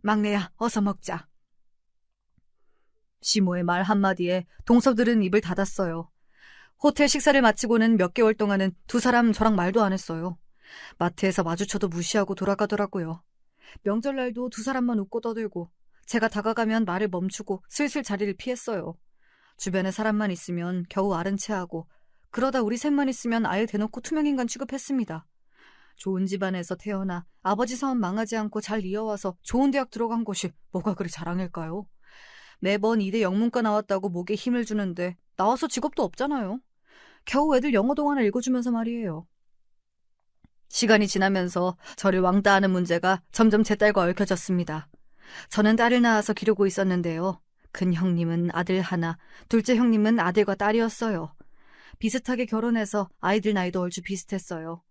막내야, 어서 먹자. 시모의 말 한마디에 동서들은 입을 닫았어요. 호텔 식사를 마치고는 몇 개월 동안은 두 사람 저랑 말도 안 했어요. 마트에서 마주쳐도 무시하고 돌아가더라고요. 명절날도 두 사람만 웃고 떠들고 제가 다가가면 말을 멈추고 슬슬 자리를 피했어요. 주변에 사람만 있으면 겨우 아른 체하고 그러다 우리 셋만 있으면 아예 대놓고 투명인간 취급했습니다. 좋은 집안에서 태어나 아버지 사업 망하지 않고 잘 이어와서 좋은 대학 들어간 것이 뭐가 그리 자랑일까요? 매번 이대 영문과 나왔다고 목에 힘을 주는데 나와서 직업도 없잖아요. 겨우 애들 영어 동화나 읽어주면서 말이에요. 시간이 지나면서 저를 왕따하는 문제가 점점 제 딸과 얽혀졌습니다. 저는 딸을 낳아서 기르고 있었는데요. 큰 형님은 아들 하나, 둘째 형님은 아들과 딸이었어요. 비슷하게 결혼해서 아이들 나이도 얼추 비슷했어요.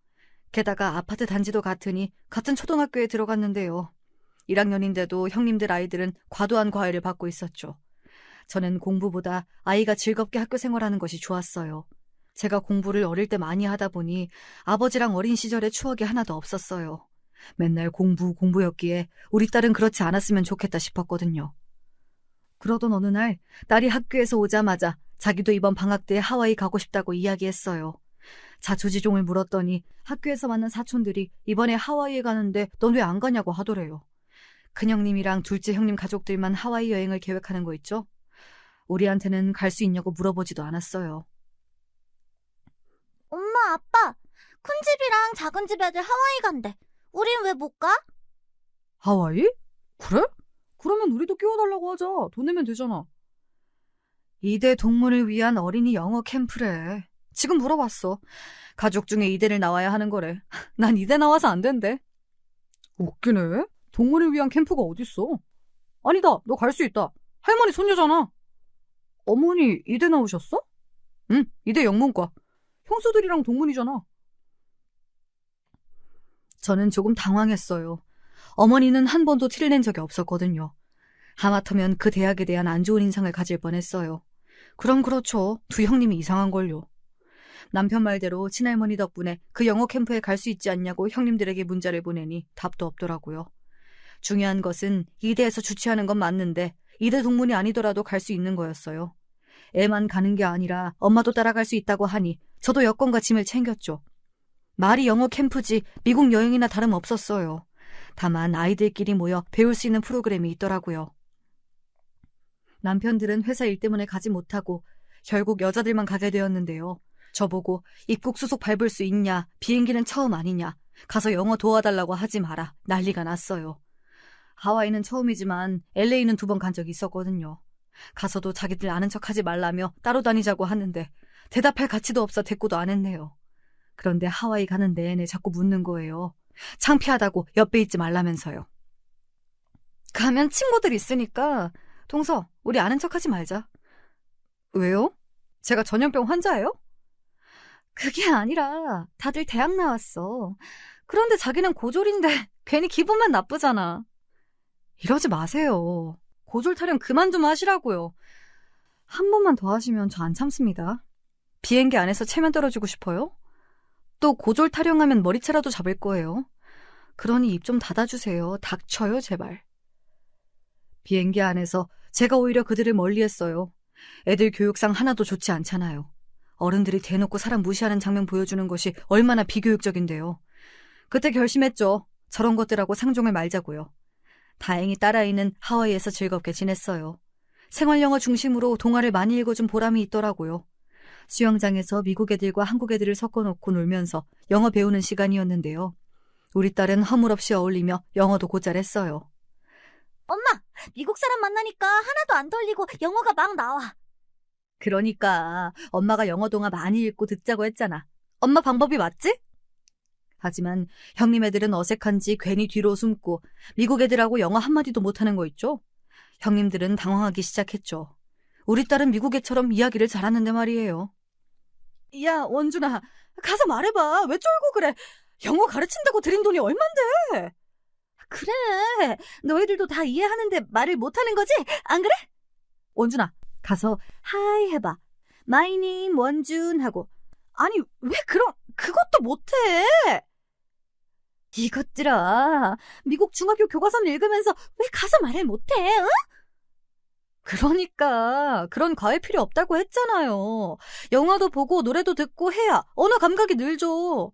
게다가 아파트 단지도 같으니 같은 초등학교에 들어갔는데요. 1학년인데도 형님들 아이들은 과도한 과외를 받고 있었죠. 저는 공부보다 아이가 즐겁게 학교 생활하는 것이 좋았어요. 제가 공부를 어릴 때 많이 하다 보니 아버지랑 어린 시절의 추억이 하나도 없었어요. 맨날 공부였기에 우리 딸은 그렇지 않았으면 좋겠다 싶었거든요. 그러던 어느 날 딸이 학교에서 오자마자 자기도 이번 방학 때 하와이 가고 싶다고 이야기했어요. 자초지종을 물었더니 학교에서 만난 사촌들이 이번에 하와이에 가는데 넌 왜 안 가냐고 하더래요. 큰형님이랑 둘째 형님 가족들만 하와이 여행을 계획하는 거 있죠? 우리한테는 갈 수 있냐고 물어보지도 않았어요. 엄마, 아빠, 큰 집이랑 작은 집 애들 하와이 간대. 우린 왜 못 가? 하와이? 그래? 그러면 우리도 끼워달라고 하자. 돈 내면 되잖아. 이대 동문을 위한 어린이 영어 캠프래. 지금 물어봤어. 가족 중에 이대를 나와야 하는 거래. 난 이대 나와서 안 된대. 웃기네. 동물을 위한 캠프가 어딨어. 아니다, 너 갈 수 있다. 할머니 손녀잖아. 어머니 이대 나오셨어? 응, 이대 영문과. 형수들이랑 동문이잖아. 저는 조금 당황했어요. 어머니는 한 번도 티를 낸 적이 없었거든요. 하마터면 그 대학에 대한 안 좋은 인상을 가질 뻔했어요. 그럼 그렇죠. 두 형님이 이상한걸요. 남편 말대로 친할머니 덕분에 그 영어 캠프에 갈 수 있지 않냐고 형님들에게 문자를 보내니 답도 없더라고요. 중요한 것은 이대에서 주최하는 건 맞는데 이대 동문이 아니더라도 갈 수 있는 거였어요. 애만 가는 게 아니라 엄마도 따라갈 수 있다고 하니 저도 여권과 짐을 챙겼죠. 말이 영어 캠프지 미국 여행이나 다름없었어요. 다만 아이들끼리 모여 배울 수 있는 프로그램이 있더라고요. 남편들은 회사 일 때문에 가지 못하고 결국 여자들만 가게 되었는데요. 저보고 입국 수속 밟을 수 있냐, 비행기는 처음 아니냐, 가서 영어 도와달라고 하지 마라, 난리가 났어요. 하와이는 처음이지만 LA는 2번 간 적이 있었거든요. 가서도 자기들 아는 척하지 말라며 따로 다니자고 하는데 대답할 가치도 없어 대꾸도 안 했네요. 그런데 하와이 가는 내내 자꾸 묻는 거예요. 창피하다고 옆에 있지 말라면서요. 가면 친구들 있으니까 동서, 우리 아는 척하지 말자. 왜요? 제가 전염병 환자예요? 그게 아니라 다들 대학 나왔어. 그런데 자기는 고졸인데 괜히 기분만 나쁘잖아. 이러지 마세요. 고졸 타령 그만 좀 하시라고요. 한 번만 더 하시면 저 안 참습니다. 비행기 안에서 체면 떨어지고 싶어요? 또 고졸 타령하면 머리채라도 잡을 거예요. 그러니 입 좀 닫아주세요. 닥쳐요, 제발. 비행기 안에서 제가 오히려 그들을 멀리했어요. 애들 교육상 하나도 좋지 않잖아요. 어른들이 대놓고 사람 무시하는 장면 보여주는 것이 얼마나 비교육적인데요. 그때 결심했죠. 저런 것들하고 상종을 말자고요. 다행히 딸아이는 하와이에서 즐겁게 지냈어요. 생활영어 중심으로 동화를 많이 읽어준 보람이 있더라고요. 수영장에서 미국 애들과 한국 애들을 섞어놓고 놀면서 영어 배우는 시간이었는데요. 우리 딸은 허물없이 어울리며 영어도 곧잘 했어요. 엄마, 미국 사람 만나니까 하나도 안 떨리고 영어가 막 나와. 그러니까 엄마가 영어 동화 많이 읽고 듣자고 했잖아. 엄마 방법이 맞지? 하지만 형님 애들은 어색한지 괜히 뒤로 숨고 미국 애들하고 영어 한마디도 못하는 거 있죠? 형님들은 당황하기 시작했죠. 우리 딸은 미국 애처럼 이야기를 잘하는데 말이에요. 야, 원준아, 가서 말해봐. 왜 쫄고 그래? 영어 가르친다고 들인 돈이 얼만데? 그래, 너희들도 다 이해하는데 말을 못하는 거지? 안 그래? 원준아, 가서 하이 해봐. My name 원준 하고. 아니, 왜 그것도 못해? 이것들아, 미국 중학교 교과서를 읽으면서 왜 가서 말을 못해? 응? 그러니까 그런 과외 필요 없다고 했잖아요. 영화도 보고 노래도 듣고 해야 언어 감각이 늘죠.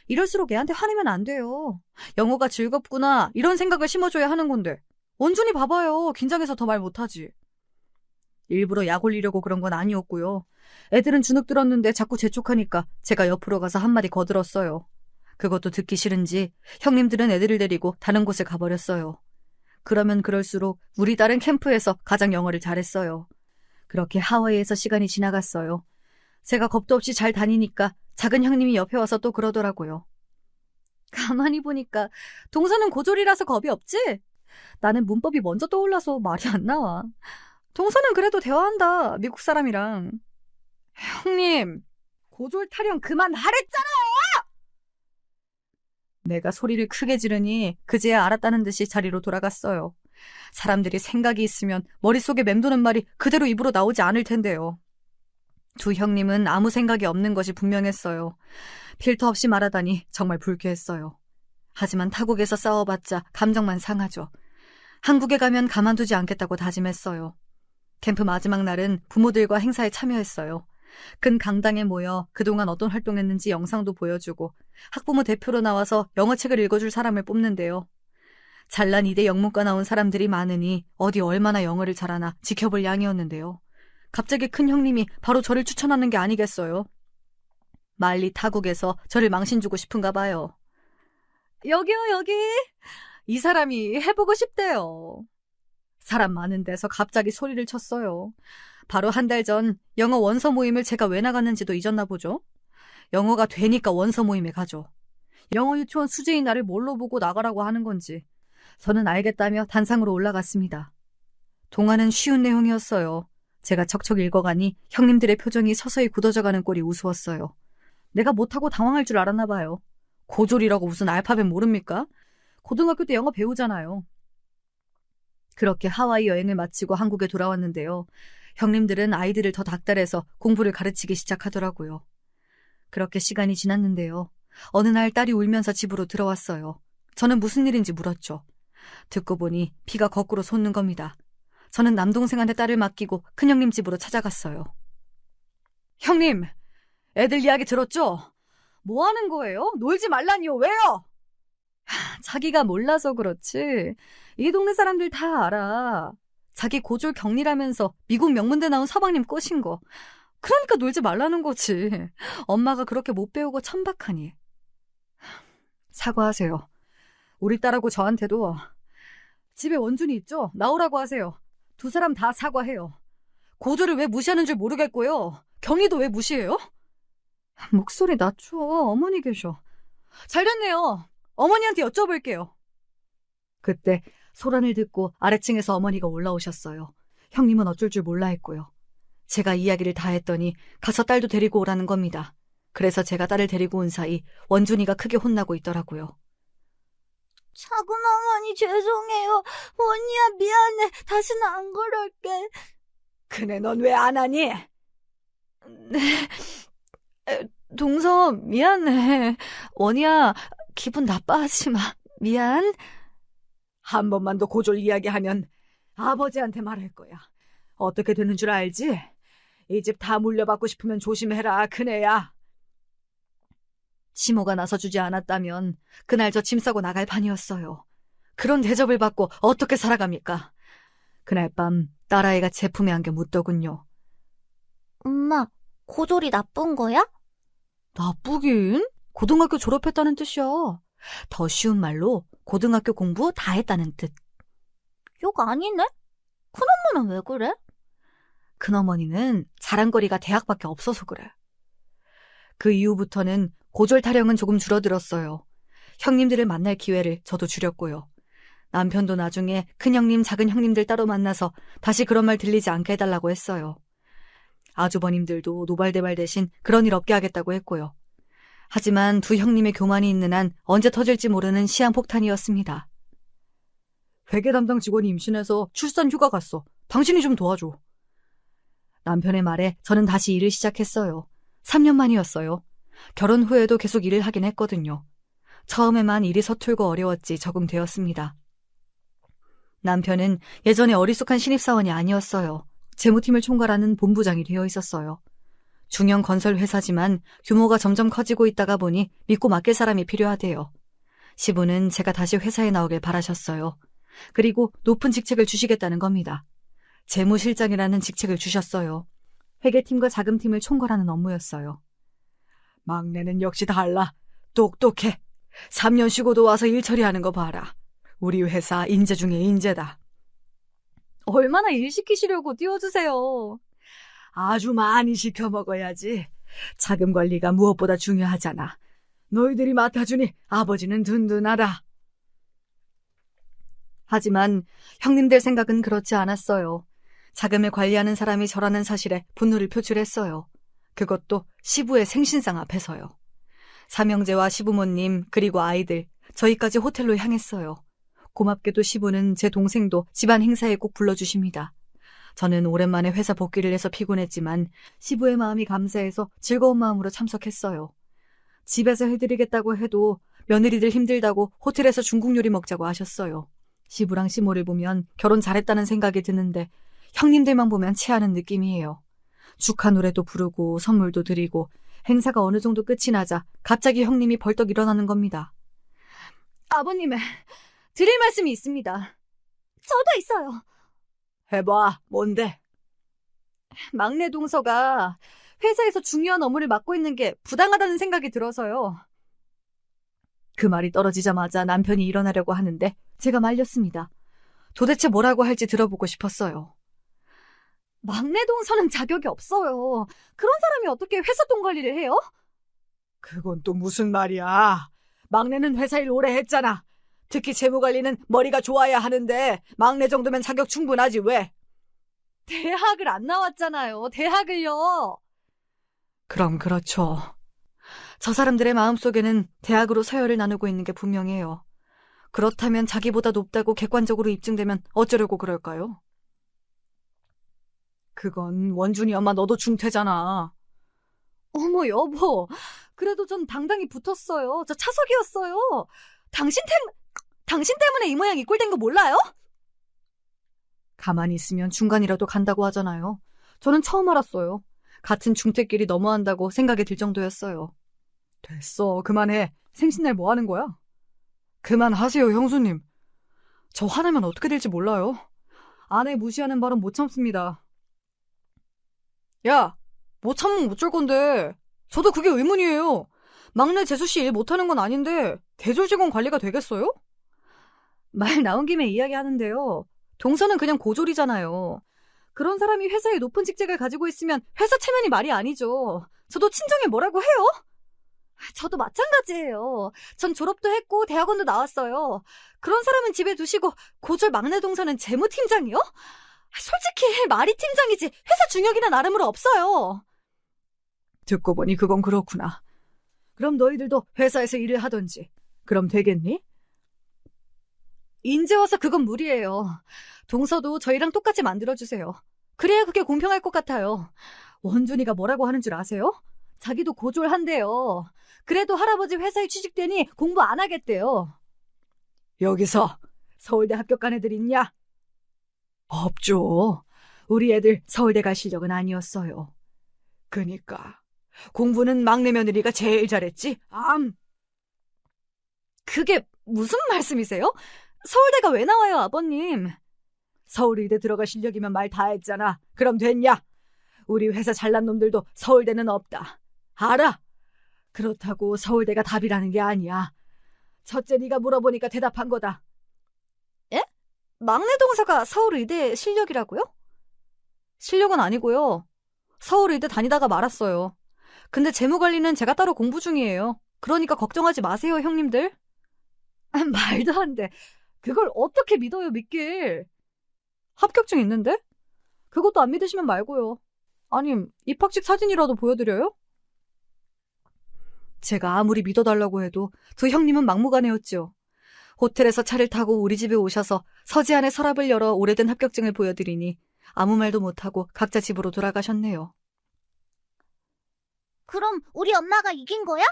이럴수록 애한테 화내면 안 돼요. 영어가 즐겁구나 이런 생각을 심어줘야 하는 건데. 원준이 봐봐요. 긴장해서 더 말 못하지. 일부러 약 올리려고 그런 건 아니었고요. 애들은 주눅 들었는데 자꾸 재촉하니까 제가 옆으로 가서 한마디 거들었어요. 그것도 듣기 싫은지 형님들은 애들을 데리고 다른 곳에 가버렸어요. 그러면 그럴수록 우리 딸은 캠프에서 가장 영어를 잘했어요. 그렇게 하와이에서 시간이 지나갔어요. 제가 겁도 없이 잘 다니니까 작은 형님이 옆에 와서 또 그러더라고요. 가만히 보니까 동서는 고졸이라서 겁이 없지? 나는 문법이 먼저 떠올라서 말이 안 나와. 동서는 그래도 대화한다, 미국 사람이랑. 형님, 고졸 타령 그만하랬잖아요! 내가 소리를 크게 지르니 그제야 알았다는 듯이 자리로 돌아갔어요. 사람들이 생각이 있으면 머릿속에 맴도는 말이 그대로 입으로 나오지 않을 텐데요. 두 형님은 아무 생각이 없는 것이 분명했어요. 필터 없이 말하다니 정말 불쾌했어요. 하지만 타국에서 싸워봤자 감정만 상하죠. 한국에 가면 가만두지 않겠다고 다짐했어요. 캠프 마지막 날은 부모들과 행사에 참여했어요. 큰 강당에 모여 그동안 어떤 활동했는지 영상도 보여주고 학부모 대표로 나와서 영어책을 읽어줄 사람을 뽑는데요. 잘난 이대 영문과 나온 사람들이 많으니 어디 얼마나 영어를 잘하나 지켜볼 양이었는데요. 갑자기 큰 형님이 바로 저를 추천하는 게 아니겠어요. 말리 타국에서 저를 망신주고 싶은가 봐요. 여기요, 여기. 이 사람이 해보고 싶대요. 사람 많은 데서 갑자기 소리를 쳤어요. 바로 한 달 전 영어 원서 모임을 제가 왜 나갔는지도 잊었나 보죠. 영어가 되니까 원서 모임에 가죠. 영어 유치원 수재인 나를 뭘로 보고 나가라고 하는 건지 저는 알겠다며 단상으로 올라갔습니다. 동화는 쉬운 내용이었어요. 제가 척척 읽어가니 형님들의 표정이 서서히 굳어져가는 꼴이 우스웠어요. 내가 못하고 당황할 줄 알았나 봐요. 고졸이라고 무슨 알파벳 모릅니까? 고등학교 때 영어 배우잖아요. 그렇게 하와이 여행을 마치고 한국에 돌아왔는데요. 형님들은 아이들을 더 닥달해서 공부를 가르치기 시작하더라고요. 그렇게 시간이 지났는데요. 어느 날 딸이 울면서 집으로 들어왔어요. 저는 무슨 일인지 물었죠. 듣고 보니 피가 거꾸로 솟는 겁니다. 저는 남동생한테 딸을 맡기고 큰형님 집으로 찾아갔어요. 형님, 애들 이야기 들었죠? 뭐 하는 거예요? 놀지 말라니요. 왜요? 자기가 몰라서 그렇지. 이 동네 사람들 다 알아. 자기 고졸 격리라면서 미국 명문대 나온 서방님 꼬신 거. 그러니까 놀지 말라는 거지. 엄마가 그렇게 못 배우고 천박하니. 사과하세요. 우리 딸하고 저한테도 집에 원준이 있죠? 나오라고 하세요. 두 사람 다 사과해요. 고졸을 왜 무시하는 줄 모르겠고요. 경리도 왜 무시해요? 목소리 낮춰. 어머니 계셔. 잘됐네요. 어머니한테 여쭤볼게요. 그때 소란을 듣고 아래층에서 어머니가 올라오셨어요. 형님은 어쩔 줄 몰라 했고요. 제가 이야기를 다 했더니 가서 딸도 데리고 오라는 겁니다. 그래서 제가 딸을 데리고 온 사이 원준이가 크게 혼나고 있더라고요. 작은 어머니 죄송해요. 원희야 미안해. 다시는 안 그럴게. 그네 넌 왜 안 하니? 네, 동서 미안해. 원희야 기분 나빠하지 마. 미안. 한 번만 더 고졸 이야기하면 아버지한테 말할 거야. 어떻게 되는 줄 알지? 이 집 다 물려받고 싶으면 조심해라, 그네야. 시모가 나서주지 않았다면 그날 저 짐 싸고 나갈 판이었어요. 그런 대접을 받고 어떻게 살아갑니까? 그날 밤 딸아이가 제 품에 안겨 묻더군요. 엄마, 고졸이 나쁜 거야? 나쁘긴? 고등학교 졸업했다는 뜻이야. 더 쉬운 말로 고등학교 공부 다 했다는 뜻. 욕 아니네? 큰엄마는 왜 그래? 큰어머니는 자랑거리가 대학밖에 없어서 그래. 그 이후부터는 고졸 타령은 조금 줄어들었어요. 형님들을 만날 기회를 저도 줄였고요. 남편도 나중에 큰형님, 작은형님들 따로 만나서 다시 그런 말 들리지 않게 해달라고 했어요. 아주버님들도 노발대발 대신 그런 일 없게 하겠다고 했고요. 하지만 두 형님의 교만이 있는 한 언제 터질지 모르는 시한폭탄이었습니다. 회계 담당 직원이 임신해서 출산 휴가 갔어. 당신이 좀 도와줘. 남편의 말에 저는 다시 일을 시작했어요. 3년 만이었어요. 결혼 후에도 계속 일을 하긴 했거든요. 처음에만 일이 서툴고 어려웠지 적응되었습니다. 남편은 예전에 어리숙한 신입사원이 아니었어요. 재무팀을 총괄하는 본부장이 되어 있었어요. 중형 건설 회사지만 규모가 점점 커지고 있다가 보니 믿고 맡길 사람이 필요하대요. 시부는 제가 다시 회사에 나오길 바라셨어요. 그리고 높은 직책을 주시겠다는 겁니다. 재무실장이라는 직책을 주셨어요. 회계팀과 자금팀을 총괄하는 업무였어요. 막내는 역시 달라. 똑똑해. 3년 쉬고도 와서 일 처리하는 거 봐라. 우리 회사 인재 중에 인재다. 얼마나 일 시키시려고 띄워주세요. 아주 많이 시켜 먹어야지. 자금 관리가 무엇보다 중요하잖아. 너희들이 맡아주니 아버지는 든든하다. 하지만 형님들 생각은 그렇지 않았어요. 자금을 관리하는 사람이 저라는 사실에 분노를 표출했어요. 그것도 시부의 생신상 앞에서요. 삼형제와 시부모님 그리고 아이들 저희까지 호텔로 향했어요. 고맙게도 시부는 제 동생도 집안 행사에 꼭 불러주십니다. 저는 오랜만에 회사 복귀를 해서 피곤했지만 시부의 마음이 감사해서 즐거운 마음으로 참석했어요. 집에서 해드리겠다고 해도 며느리들 힘들다고 호텔에서 중국 요리 먹자고 하셨어요. 시부랑 시모를 보면 결혼 잘했다는 생각이 드는데 형님들만 보면 체하는 느낌이에요. 축하 노래도 부르고 선물도 드리고 행사가 어느 정도 끝이 나자 갑자기 형님이 벌떡 일어나는 겁니다. 아버님, 드릴 말씀이 있습니다. 저도 있어요. 해봐, 뭔데? 막내 동서가 회사에서 중요한 업무를 맡고 있는 게 부당하다는 생각이 들어서요. 그 말이 떨어지자마자 남편이 일어나려고 하는데 제가 말렸습니다. 도대체 뭐라고 할지 들어보고 싶었어요. 막내 동서는 자격이 없어요. 그런 사람이 어떻게 회사 돈 관리를 해요? 그건 또 무슨 말이야. 막내는 회사 일 오래 했잖아. 특히 재무관리는 머리가 좋아야 하는데 막내 정도면 자격 충분하지 왜? 대학을 안 나왔잖아요. 대학을요. 그럼 그렇죠. 저 사람들의 마음속에는 대학으로 서열을 나누고 있는 게 분명해요. 그렇다면 자기보다 높다고 객관적으로 입증되면 어쩌려고 그럴까요? 그건 원준이 엄마 너도 중퇴잖아. 어머 여보, 그래도 전 당당히 붙었어요. 저 차석이었어요. 당신 때문에 이 모양 이 꼴 된 거 몰라요? 가만히 있으면 중간이라도 간다고 하잖아요. 저는 처음 알았어요. 같은 중퇴끼리 너무한다고 생각이 들 정도였어요. 됐어, 그만해. 생신날 뭐 하는 거야? 그만하세요, 형수님. 저 화나면 어떻게 될지 몰라요. 아내 무시하는 발언 못 참습니다. 야, 못 참으면 어쩔 건데. 저도 그게 의문이에요. 막내 재수씨 일 못하는 건 아닌데 대졸 직원 관리가 되겠어요? 말 나온 김에 이야기하는데요. 동서는 그냥 고졸이잖아요. 그런 사람이 회사에 높은 직책을 가지고 있으면 회사 체면이 말이 아니죠. 저도 친정에 뭐라고 해요? 저도 마찬가지예요. 전 졸업도 했고 대학원도 나왔어요. 그런 사람은 집에 두시고 고졸 막내 동서는 재무팀장이요? 솔직히 말이 팀장이지 회사 중역이나 나름으로 없어요. 듣고 보니 그건 그렇구나. 그럼 너희들도 회사에서 일을 하던지. 그럼 되겠니? 인제 와서 그건 무리예요. 동서도 저희랑 똑같이 만들어주세요. 그래야 그게 공평할 것 같아요. 원준이가 뭐라고 하는 줄 아세요? 자기도 고졸한대요. 그래도 할아버지 회사에 취직되니 공부 안 하겠대요. 여기서 서울대 합격한 애들 있냐? 없죠. 우리 애들 서울대 갈 실력은 아니었어요. 그니까 공부는 막내 며느리가 제일 잘했지. 그게 무슨 말씀이세요? 서울대가 왜 나와요, 아버님? 서울의대 들어갈 실력이면 말 다 했잖아. 그럼 됐냐? 우리 회사 잘난 놈들도 서울대는 없다. 알아? 그렇다고 서울대가 답이라는 게 아니야. 첫째 네가 물어보니까 대답한 거다. 예? 막내 동서가 서울의대 실력이라고요? 실력은 아니고요. 서울의대 다니다가 말았어요. 근데 재무관리는 제가 따로 공부 중이에요. 그러니까 걱정하지 마세요, 형님들. 말도 안 돼. 그걸 어떻게 믿어요, 믿길. 합격증 있는데? 그것도 안 믿으시면 말고요. 아님, 입학식 사진이라도 보여드려요? 제가 아무리 믿어달라고 해도 두 형님은 막무가내였죠. 호텔에서 차를 타고 우리 집에 오셔서 서재 안에 서랍을 열어 오래된 합격증을 보여드리니 아무 말도 못하고 각자 집으로 돌아가셨네요. 그럼 우리 엄마가 이긴 거야?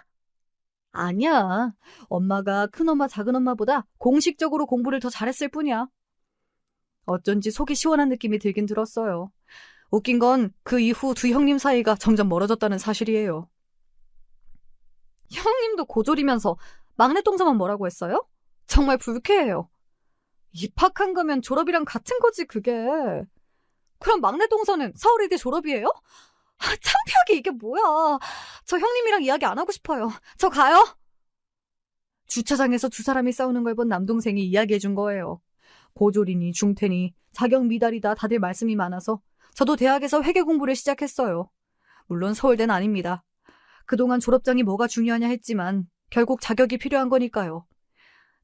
아니야. 엄마가 큰엄마, 작은엄마보다 공식적으로 공부를 더 잘했을 뿐이야. 어쩐지 속이 시원한 느낌이 들긴 들었어요. 웃긴 건 그 이후 두 형님 사이가 점점 멀어졌다는 사실이에요. 형님도 고졸이면서 막내 동서만 뭐라고 했어요? 정말 불쾌해요. 입학한 거면 졸업이랑 같은 거지, 그게. 그럼 막내 동서는 서울의대 졸업이에요? 창피하게 이게 뭐야. 저 형님이랑 이야기 안 하고 싶어요. 저 가요. 주차장에서 두 사람이 싸우는 걸 본 남동생이 이야기해 준 거예요. 고졸이니 중퇴니 자격 미달이다 다들 말씀이 많아서 저도 대학에서 회계 공부를 시작했어요. 물론 서울대는 아닙니다. 그동안 졸업장이 뭐가 중요하냐 했지만 결국 자격이 필요한 거니까요.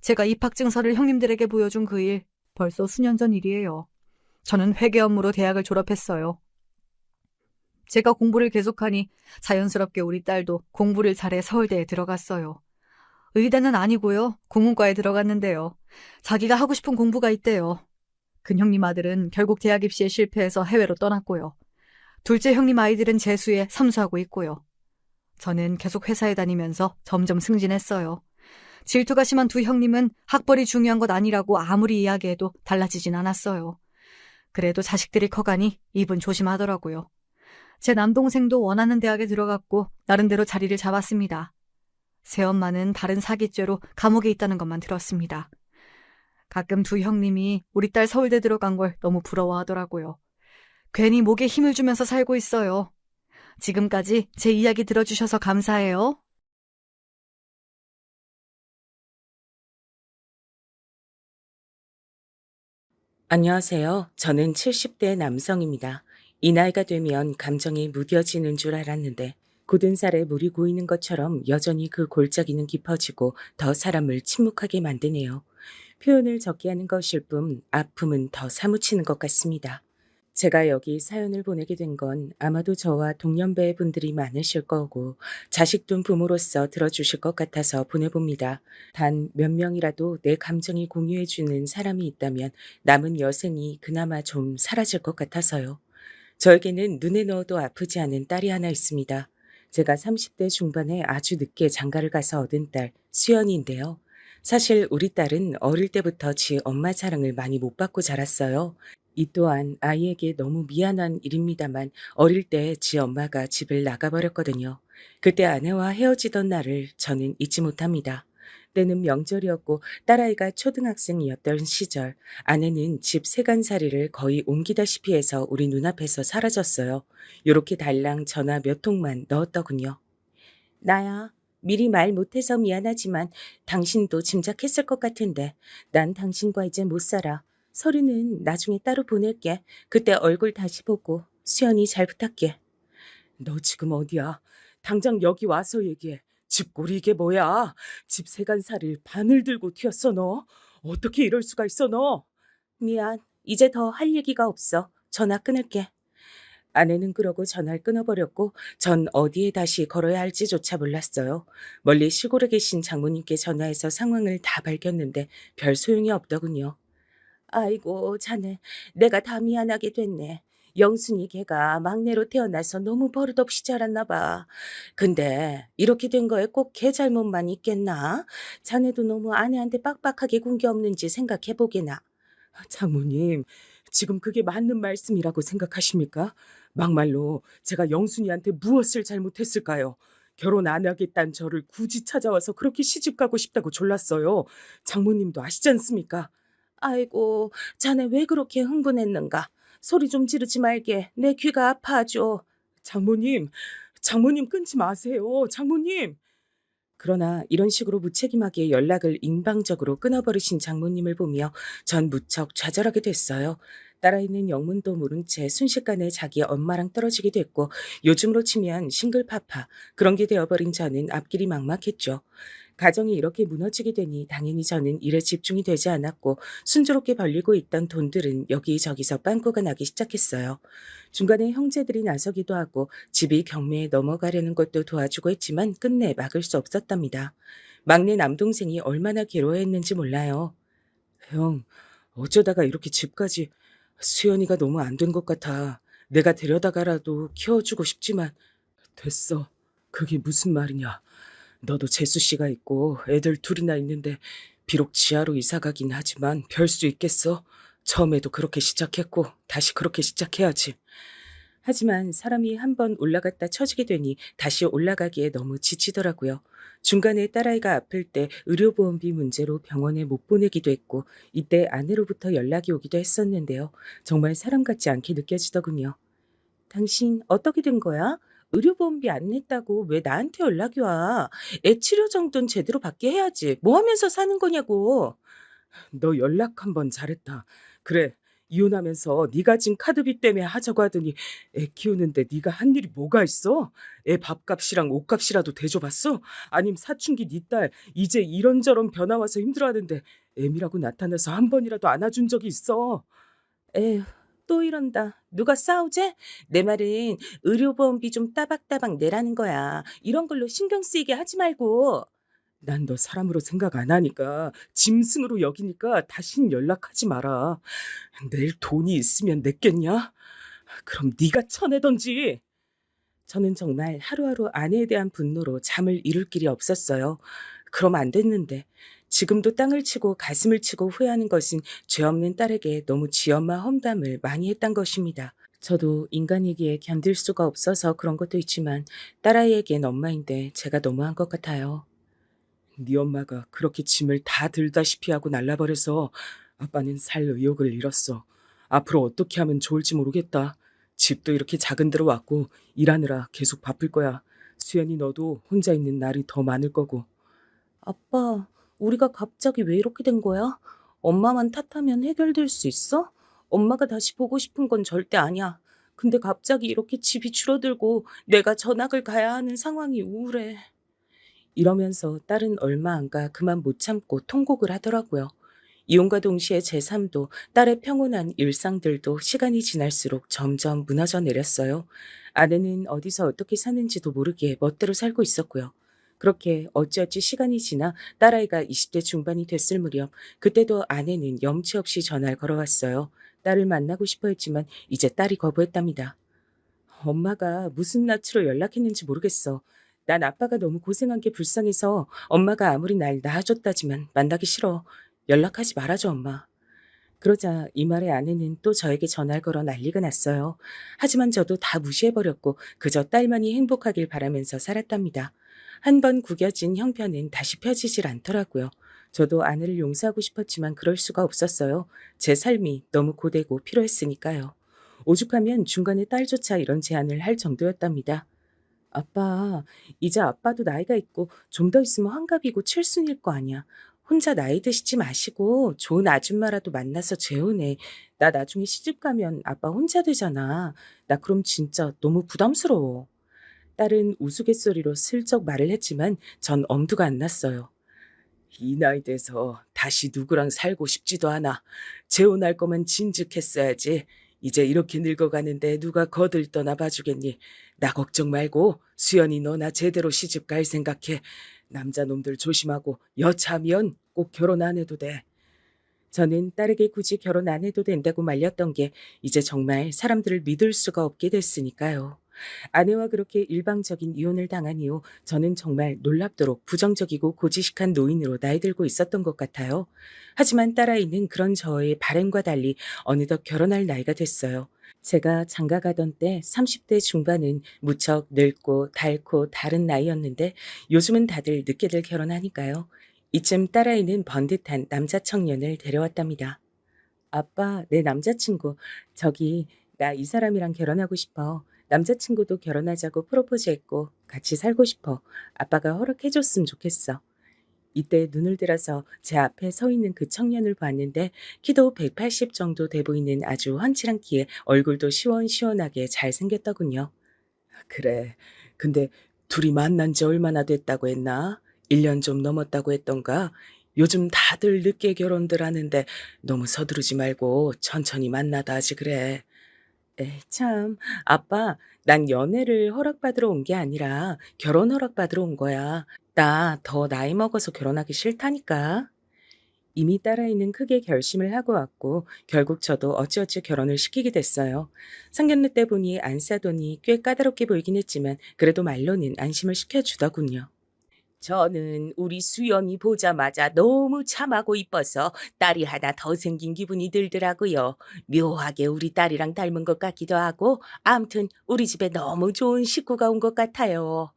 제가 입학증서를 형님들에게 보여준 그 일 벌써 수년 전 일이에요. 저는 회계 업무로 대학을 졸업했어요. 제가 공부를 계속하니 자연스럽게 우리 딸도 공부를 잘해 서울대에 들어갔어요. 의대는 아니고요. 국문과에 들어갔는데요. 자기가 하고 싶은 공부가 있대요. 큰 형님 아들은 결국 대학 입시에 실패해서 해외로 떠났고요. 둘째 형님 아이들은 재수에 삼수하고 있고요. 저는 계속 회사에 다니면서 점점 승진했어요. 질투가 심한 두 형님은 학벌이 중요한 것 아니라고 아무리 이야기해도 달라지진 않았어요. 그래도 자식들이 커가니 입은 조심하더라고요. 제 남동생도 원하는 대학에 들어갔고 나름대로 자리를 잡았습니다. 새엄마는 다른 사기죄로 감옥에 있다는 것만 들었습니다. 가끔 두 형님이 우리 딸 서울대 들어간 걸 너무 부러워하더라고요. 괜히 목에 힘을 주면서 살고 있어요. 지금까지 제 이야기 들어주셔서 감사해요. 안녕하세요. 저는 70대 남성입니다. 이 나이가 되면 감정이 무뎌지는 줄 알았는데 굳은 살에 물이 고이는 것처럼 여전히 그 골짜기는 깊어지고 더 사람을 침묵하게 만드네요. 표현을 적게 하는 것일 뿐 아픔은 더 사무치는 것 같습니다. 제가 여기 사연을 보내게 된 건 아마도 저와 동년배 분들이 많으실 거고 자식 둔 부모로서 들어주실 것 같아서 보내봅니다. 단 몇 명이라도 내 감정이 공유해주는 사람이 있다면 남은 여생이 그나마 좀 사라질 것 같아서요. 저에게는 눈에 넣어도 아프지 않은 딸이 하나 있습니다. 제가 30대 중반에 아주 늦게 장가를 가서 얻은 딸, 수연이인데요. 사실 우리 딸은 어릴 때부터 지 엄마 사랑을 많이 못 받고 자랐어요. 이 또한 아이에게 너무 미안한 일입니다만 어릴 때 지 엄마가 집을 나가버렸거든요. 그때 아내와 헤어지던 날을 저는 잊지 못합니다. 때는 명절이었고 딸아이가 초등학생이었던 시절 아내는 집 세간살이를 거의 옮기다시피 해서 우리 눈앞에서 사라졌어요. 요렇게 달랑 전화 몇 통만 넣었더군요. 나야. 미리 말 못해서 미안하지만 당신도 짐작했을 것 같은데 난 당신과 이제 못 살아. 서류는 나중에 따로 보낼게. 그때 얼굴 다시 보고 수연이 잘 부탁해. 너 지금 어디야? 당장 여기 와서 얘기해. 집골이 이게 뭐야? 집 세간살이를 바늘 들고 튀었어 너. 어떻게 이럴 수가 있어 너? 미안. 이제 더 할 얘기가 없어. 전화 끊을게. 아내는 그러고 전화를 끊어버렸고 전 어디에 다시 걸어야 할지조차 몰랐어요. 멀리 시골에 계신 장모님께 전화해서 상황을 다 밝혔는데 별 소용이 없더군요. 아이고 자네 내가 다 미안하게 됐네. 영순이 걔가 막내로 태어나서 너무 버릇없이 자랐나 봐. 근데 이렇게 된 거에 꼭 걔 잘못만 있겠나? 자네도 너무 아내한테 빡빡하게 군 게 없는지 생각해보게나. 장모님, 지금 그게 맞는 말씀이라고 생각하십니까? 막말로 제가 영순이한테 무엇을 잘못했을까요? 결혼 안 하겠다는 저를 굳이 찾아와서 그렇게 시집가고 싶다고 졸랐어요. 장모님도 아시지 않습니까? 아이고, 자네 왜 그렇게 흥분했는가? 소리 좀 지르지 말게. 내 귀가 아파하죠. 장모님, 장모님 끊지 마세요. 장모님. 그러나 이런 식으로 무책임하게 연락을 인방적으로 끊어버리신 장모님을 보며 전 무척 좌절하게 됐어요. 딸아이는 영문도 모른 채 순식간에 자기 엄마랑 떨어지게 됐고 요즘으로 치면 싱글파파 그런 게 되어버린 저는 앞길이 막막했죠. 가정이 이렇게 무너지게 되니 당연히 저는 일에 집중이 되지 않았고 순조롭게 벌리고 있던 돈들은 여기저기서 빵꾸가 나기 시작했어요. 중간에 형제들이 나서기도 하고 집이 경매에 넘어가려는 것도 도와주고 했지만 끝내 막을 수 없었답니다. 막내 남동생이 얼마나 괴로워했는지 몰라요. 형, 어쩌다가 이렇게 집까지 수연이가 너무 안 된 것 같아. 내가 데려다가라도 키워주고 싶지만 됐어. 그게 무슨 말이냐. 너도 재수 씨가 있고 애들 둘이나 있는데 비록 지하로 이사 가긴 하지만 별 수 있겠어. 처음에도 그렇게 시작했고 다시 그렇게 시작해야지. 하지만 사람이 한번 올라갔다 처지게 되니 다시 올라가기에 너무 지치더라고요. 중간에 딸아이가 아플 때 의료보험비 문제로 병원에 못 보내기도 했고 이때 아내로부터 연락이 오기도 했었는데요. 정말 사람 같지 않게 느껴지더군요. 당신 어떻게 된 거야? 의료보험비 안 냈다고 왜 나한테 연락이 와? 애 치료 정도는 제대로 받게 해야지. 뭐 하면서 사는 거냐고. 너 연락 한번 잘했다. 그래. 이혼하면서 네가 진 카드비 때문에 하자고 하더니 애 키우는데 네가 한 일이 뭐가 있어? 애 밥값이랑 옷값이라도 대줘봤어? 아님 사춘기 네 딸 이제 이런저런 변화 와서 힘들어하는데 애미라고 나타나서 한 번이라도 안아준 적이 있어? 에휴, 또 이런다. 누가 싸우재? 내 말은 의료보험비 좀 따박따박 내라는 거야. 이런 걸로 신경 쓰이게 하지 말고. 난 너 사람으로 생각 안 하니까 짐승으로 여기니까 다신 연락하지 마라. 내일 돈이 있으면 냈겠냐? 그럼 네가 쳐내던지. 저는 정말 하루하루 아내에 대한 분노로 잠을 이룰 길이 없었어요. 그럼 안 됐는데 지금도 땅을 치고 가슴을 치고 후회하는 것은 죄 없는 딸에게 너무 쥐엄마 험담을 많이 했단 것입니다. 저도 인간이기에 견딜 수가 없어서 그런 것도 있지만 딸아이에겐 엄마인데 제가 너무한 것 같아요. 네 엄마가 그렇게 짐을 다 들다시피 하고 날라버려서 아빠는 살 의욕을 잃었어. 앞으로 어떻게 하면 좋을지 모르겠다. 집도 이렇게 작은 데로 왔고 일하느라 계속 바쁠 거야. 수연이 너도 혼자 있는 날이 더 많을 거고. 아빠, 우리가 갑자기 왜 이렇게 된 거야? 엄마만 탓하면 해결될 수 있어? 엄마가 다시 보고 싶은 건 절대 아니야. 근데 갑자기 이렇게 집이 줄어들고 내가 전학을 가야 하는 상황이 우울해. 이러면서 딸은 얼마 안 가 그만 못 참고 통곡을 하더라고요. 이혼과 동시에 제 삶도 딸의 평온한 일상들도 시간이 지날수록 점점 무너져 내렸어요. 아내는 어디서 어떻게 사는지도 모르게 멋대로 살고 있었고요. 그렇게 어찌어찌 시간이 지나 딸아이가 20대 중반이 됐을 무렵 그때도 아내는 염치 없이 전화를 걸어왔어요. 딸을 만나고 싶어 했지만 이제 딸이 거부했답니다. 엄마가 무슨 낯으로 연락했는지 모르겠어. 난 아빠가 너무 고생한 게 불쌍해서 엄마가 아무리 날 낳아줬다지만 만나기 싫어. 연락하지 말아줘, 엄마. 그러자 이 말에 아내는 또 저에게 전화를 걸어 난리가 났어요. 하지만 저도 다 무시해버렸고 그저 딸만이 행복하길 바라면서 살았답니다. 한 번 구겨진 형편은 다시 펴지질 않더라고요. 저도 아내를 용서하고 싶었지만 그럴 수가 없었어요. 제 삶이 너무 고되고 필요했으니까요. 오죽하면 중간에 딸조차 이런 제안을 할 정도였답니다. 아빠, 이제 아빠도 나이가 있고 좀 더 있으면 환갑이고 칠순일 거 아니야. 혼자 나이 드시지 마시고 좋은 아줌마라도 만나서 재혼해. 나 나중에 시집 가면 아빠 혼자 되잖아. 나 그럼 진짜 너무 부담스러워. 딸은 우스갯소리로 슬쩍 말을 했지만 전 엄두가 안 났어요. 이 나이 돼서 다시 누구랑 살고 싶지도 않아. 재혼할 거면 진즉했어야지. 이제 이렇게 늙어가는데 누가 거들 떠나 봐주겠니? 나 걱정 말고 수연이 너나 제대로 시집 갈 생각해. 남자놈들 조심하고 여차하면 꼭 결혼 안 해도 돼. 저는 딸에게 굳이 결혼 안 해도 된다고 말렸던 게 이제 정말 사람들을 믿을 수가 없게 됐으니까요. 아내와 그렇게 일방적인 이혼을 당한 이후 저는 정말 놀랍도록 부정적이고 고지식한 노인으로 나이 들고 있었던 것 같아요. 하지만 딸아이는 그런 저의 바램과 달리 어느덧 결혼할 나이가 됐어요. 제가 장가 가던 때 30대 중반은 무척 늙고 닳고 다른 나이였는데 요즘은 다들 늦게들 결혼하니까요. 이쯤 딸아이는 번듯한 남자 청년을 데려왔답니다. 아빠, 내 남자친구. 저기, 나 이 사람이랑 결혼하고 싶어. 남자친구도 결혼하자고 프로포즈했고 같이 살고 싶어. 아빠가 허락해줬으면 좋겠어. 이때 눈을 들어서 제 앞에 서 있는 그 청년을 봤는데 키도 180 정도 돼 보이는 아주 훤칠한 키에 얼굴도 시원시원하게 잘생겼더군요. 그래. 근데 둘이 만난 지 얼마나 됐다고 했나? 1년 좀 넘었다고 했던가? 요즘 다들 늦게 결혼들 하는데 너무 서두르지 말고 천천히 만나다 하지 그래. 에이, 참. 아빠, 난 연애를 허락받으러 온 게 아니라 결혼 허락받으러 온 거야. 나 더 나이 먹어서 결혼하기 싫다니까. 이미 딸아이는 크게 결심을 하고 왔고 결국 저도 어찌어찌 결혼을 시키게 됐어요. 상견례 때 보니 안 싸더니 꽤 까다롭게 보이긴 했지만 그래도 말로는 안심을 시켜주더군요. 저는 우리 수연이 보자마자 너무 참하고 이뻐서 딸이 하나 더 생긴 기분이 들더라고요. 묘하게 우리 딸이랑 닮은 것 같기도 하고 암튼 우리 집에 너무 좋은 식구가 온 것 같아요.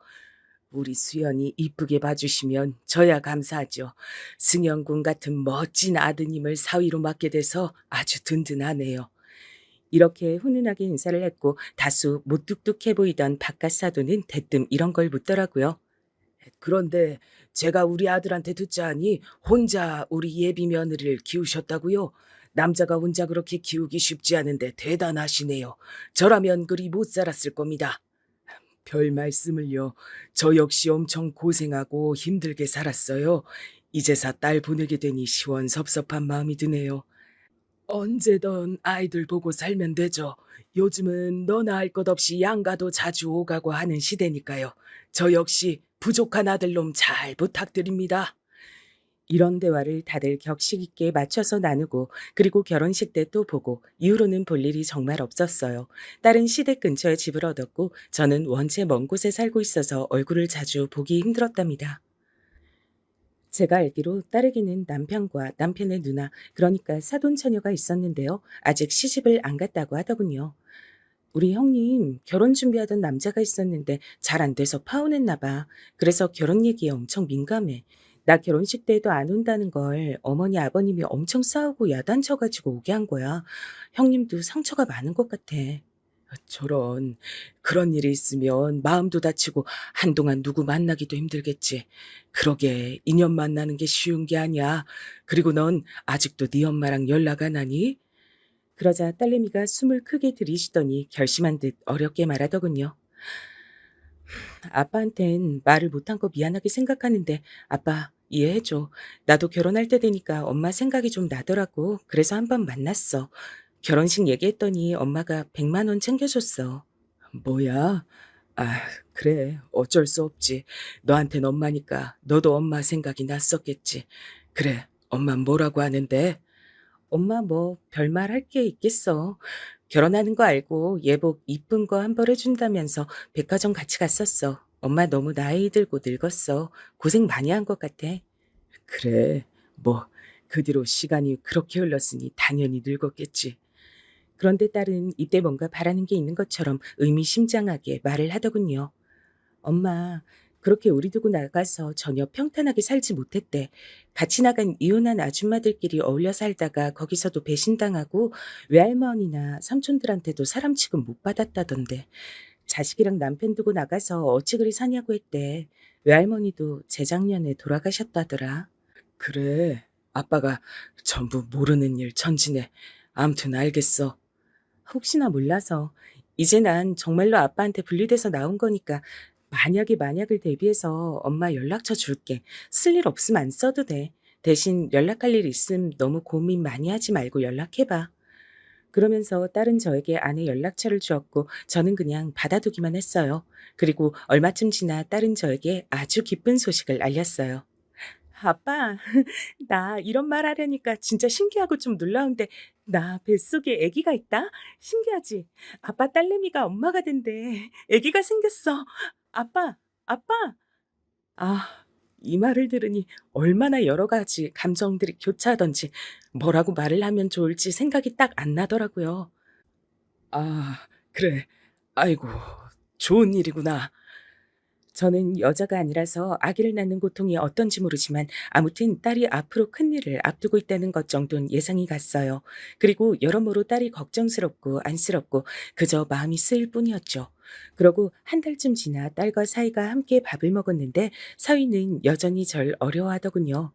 우리 수연이 이쁘게 봐주시면 저야 감사하죠. 승현군 같은 멋진 아드님을 사위로 맡게 돼서 아주 든든하네요. 이렇게 훈훈하게 인사를 했고 다수 무뚝뚝해 보이던 바깥 사돈은 대뜸 이런 걸 묻더라고요. 그런데 제가 우리 아들한테 듣자하니 혼자 우리 예비 며느리를 키우셨다고요? 남자가 혼자 그렇게 키우기 쉽지 않은데 대단하시네요. 저라면 그리 못 살았을 겁니다. 별 말씀을요. 저 역시 엄청 고생하고 힘들게 살았어요. 이제서 딸 보내게 되니 시원섭섭한 마음이 드네요. 언제든 아이들 보고 살면 되죠. 요즘은 너나 할 것 없이 양가도 자주 오가고 하는 시대니까요. 저 역시 부족한 아들놈 잘 부탁드립니다. 이런 대화를 다들 격식 있게 맞춰서 나누고 그리고 결혼식 때 또 보고 이후로는 볼 일이 정말 없었어요. 딸은 시댁 근처에 집을 얻었고 저는 원체 먼 곳에 살고 있어서 얼굴을 자주 보기 힘들었답니다. 제가 알기로 딸에게는 남편과 남편의 누나, 그러니까 사돈처녀가 있었는데요. 아직 시집을 안 갔다고 하더군요. 우리 형님 결혼 준비하던 남자가 있었는데 잘 안 돼서 파혼했나 봐. 그래서 결혼 얘기에 엄청 민감해. 나 결혼식 때에도 안 온다는 걸 어머니 아버님이 엄청 싸우고 야단쳐가지고 오게 한 거야. 형님도 상처가 많은 것 같아. 저런, 그런 일이 있으면 마음도 다치고 한동안 누구 만나기도 힘들겠지. 그러게 인연 만나는 게 쉬운 게 아니야. 그리고 넌 아직도 네 엄마랑 연락 안 하니? 그러자 딸내미가 숨을 크게 들이쉬더니 결심한 듯 어렵게 말하더군요. 아빠한텐 말을 못한 거 미안하게 생각하는데 아빠 이해해줘. 나도 결혼할 때 되니까 엄마 생각이 좀 나더라고. 그래서 한번 만났어. 결혼식 얘기했더니 엄마가 100만 원 챙겨줬어. 뭐야? 아, 그래. 어쩔 수 없지. 너한텐 엄마니까 너도 엄마 생각이 났었겠지. 그래. 엄마 뭐라고 하는데? 엄마 뭐 별말 할 게 있겠어. 결혼하는 거 알고 예복 이쁜 거 한 벌 해준다면서 백화점 같이 갔었어. 엄마 너무 나이 들고 늙었어. 고생 많이 한 것 같아. 그래, 뭐 그 뒤로 시간이 그렇게 흘렀으니 당연히 늙었겠지. 그런데 딸은 이때 뭔가 바라는 게 있는 것처럼 의미심장하게 말을 하더군요. 엄마, 그렇게 우리 두고 나가서 전혀 평탄하게 살지 못했대. 같이 나간 이혼한 아줌마들끼리 어울려 살다가 거기서도 배신당하고 외할머니나 삼촌들한테도 사람 취급 못 받았다던데. 자식이랑 남편 두고 나가서 어찌 그리 사냐고 했대. 외할머니도 재작년에 돌아가셨다더라. 그래, 아빠가 전부 모르는 일 천지네. 암튼 알겠어. 혹시나 몰라서. 이제 난 정말로 아빠한테 분리돼서 나온 거니까 만약에 만약을 대비해서 엄마 연락처 줄게. 쓸 일 없으면 안 써도 돼. 대신 연락할 일 있음 너무 고민 많이 하지 말고 연락해봐. 그러면서 딸은 저에게 아내 연락처를 주었고 저는 그냥 받아두기만 했어요. 그리고 얼마쯤 지나 딸은 저에게 아주 기쁜 소식을 알렸어요. 아빠, 나 이런 말 하려니까 진짜 신기하고 좀 놀라운데 나 뱃속에 아기가 있다? 신기하지? 아빠 딸내미가 엄마가 된대. 아기가 생겼어. 아빠, 아빠. 아, 이 말을 들으니 얼마나 여러 가지 감정들이 교차하던지 뭐라고 말을 하면 좋을지 생각이 딱 안 나더라고요. 아, 그래. 아이고, 좋은 일이구나. 저는 여자가 아니라서 아기를 낳는 고통이 어떤지 모르지만 아무튼 딸이 앞으로 큰일을 앞두고 있다는 것 정도는 예상이 갔어요. 그리고 여러모로 딸이 걱정스럽고 안쓰럽고 그저 마음이 쓰일 뿐이었죠. 그러고 한 달쯤 지나 딸과 사위가 함께 밥을 먹었는데 사위는 여전히 절 어려워하더군요.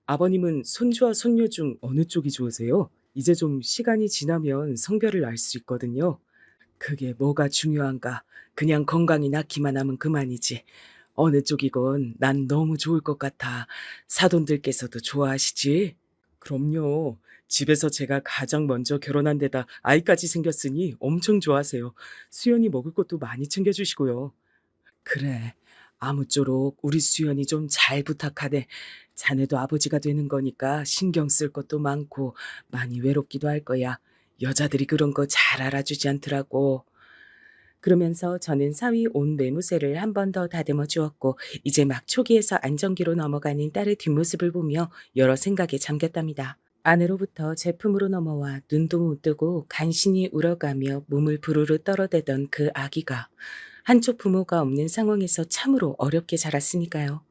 아버님은 손주와 손녀 중 어느 쪽이 좋으세요? 이제 좀 시간이 지나면 성별을 알 수 있거든요. 그게 뭐가 중요한가? 그냥 건강히 낳기만 하면 그만이지. 어느 쪽이건 난 너무 좋을 것 같아. 사돈들께서도 좋아하시지? 그럼요. 집에서 제가 가장 먼저 결혼한 데다 아이까지 생겼으니 엄청 좋아하세요. 수연이 먹을 것도 많이 챙겨주시고요. 그래. 아무쪼록 우리 수연이 좀 잘 부탁하네. 자네도 아버지가 되는 거니까 신경 쓸 것도 많고 많이 외롭기도 할 거야. 여자들이 그런 거 잘 알아주지 않더라고. 그러면서 저는 사위 온 매무새를 한 번 더 다듬어 주었고 이제 막 초기에서 안정기로 넘어가는 딸의 뒷모습을 보며 여러 생각에 잠겼답니다. 아내로부터 제품으로 넘어와 눈도 못 뜨고 간신히 울어가며 몸을 부르르 떨어대던 그 아기가 한쪽 부모가 없는 상황에서 참으로 어렵게 자랐으니까요.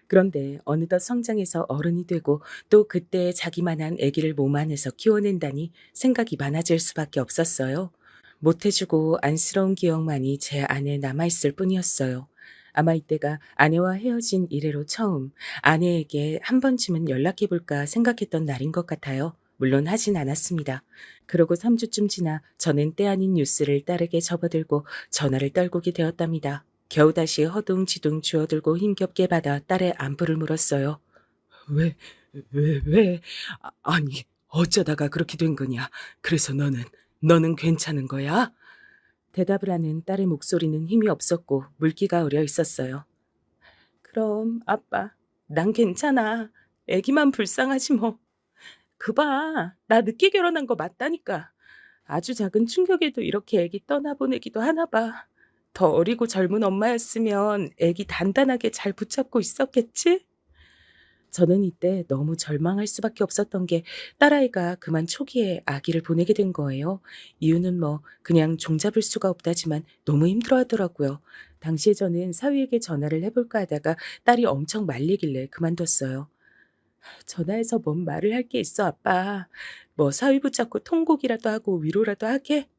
그런데 어느덧 성장해서 어른이 되고 또 그때 자기만한 아기를 몸 안에서 키워낸다니 생각이 많아질 수밖에 없었어요. 못해주고 안쓰러운 기억만이 제 안에 남아있을 뿐이었어요. 아마 이때가 아내와 헤어진 이래로 처음 아내에게 한 번쯤은 연락해볼까 생각했던 날인 것 같아요. 물론 하진 않았습니다. 그러고 3주쯤 지나 저는 때 아닌 뉴스를 딸에게 접어들고 전화를 떨구게 되었답니다. 겨우 다시 허둥지둥 주워들고 힘겹게 받아 딸의 안부를 물었어요. 왜? 아니, 어쩌다가 그렇게 된 거냐? 그래서 너는 괜찮은 거야? 대답을 하는 딸의 목소리는 힘이 없었고 물기가 어려 있었어요. 그럼 아빠, 난 괜찮아. 애기만 불쌍하지 뭐. 그봐, 나 늦게 결혼한 거 맞다니까. 아주 작은 충격에도 이렇게 애기 떠나보내기도 하나 봐. 더 어리고 젊은 엄마였으면 애기 단단하게 잘 붙잡고 있었겠지? 저는 이때 너무 절망할 수밖에 없었던 게 딸아이가 그만 초기에 아기를 보내게 된 거예요. 이유는 뭐 그냥 종잡을 수가 없다지만 너무 힘들어하더라고요. 당시에 저는 사위에게 전화를 해볼까 하다가 딸이 엄청 말리길래 그만뒀어요. 전화해서 뭔 말을 할 게 있어, 아빠. 뭐 사위 붙잡고 통곡이라도 하고 위로라도 하게?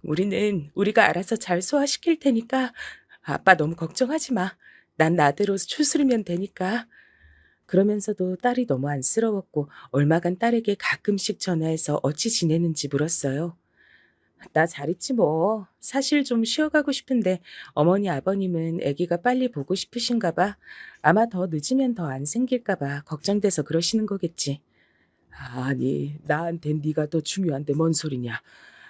우리는 우리가 알아서 잘 소화시킬 테니까 아빠 너무 걱정하지 마. 난 나대로 추스르면 되니까. 그러면서도 딸이 너무 안쓰러웠고 얼마간 딸에게 가끔씩 전화해서 어찌 지내는지 물었어요. 나 잘 있지 뭐. 사실 좀 쉬어가고 싶은데 어머니 아버님은 아기가 빨리 보고 싶으신가 봐. 아마 더 늦으면 더 안 생길까 봐 걱정돼서 그러시는 거겠지. 아니, 나한텐 네가 더 중요한데 뭔 소리냐.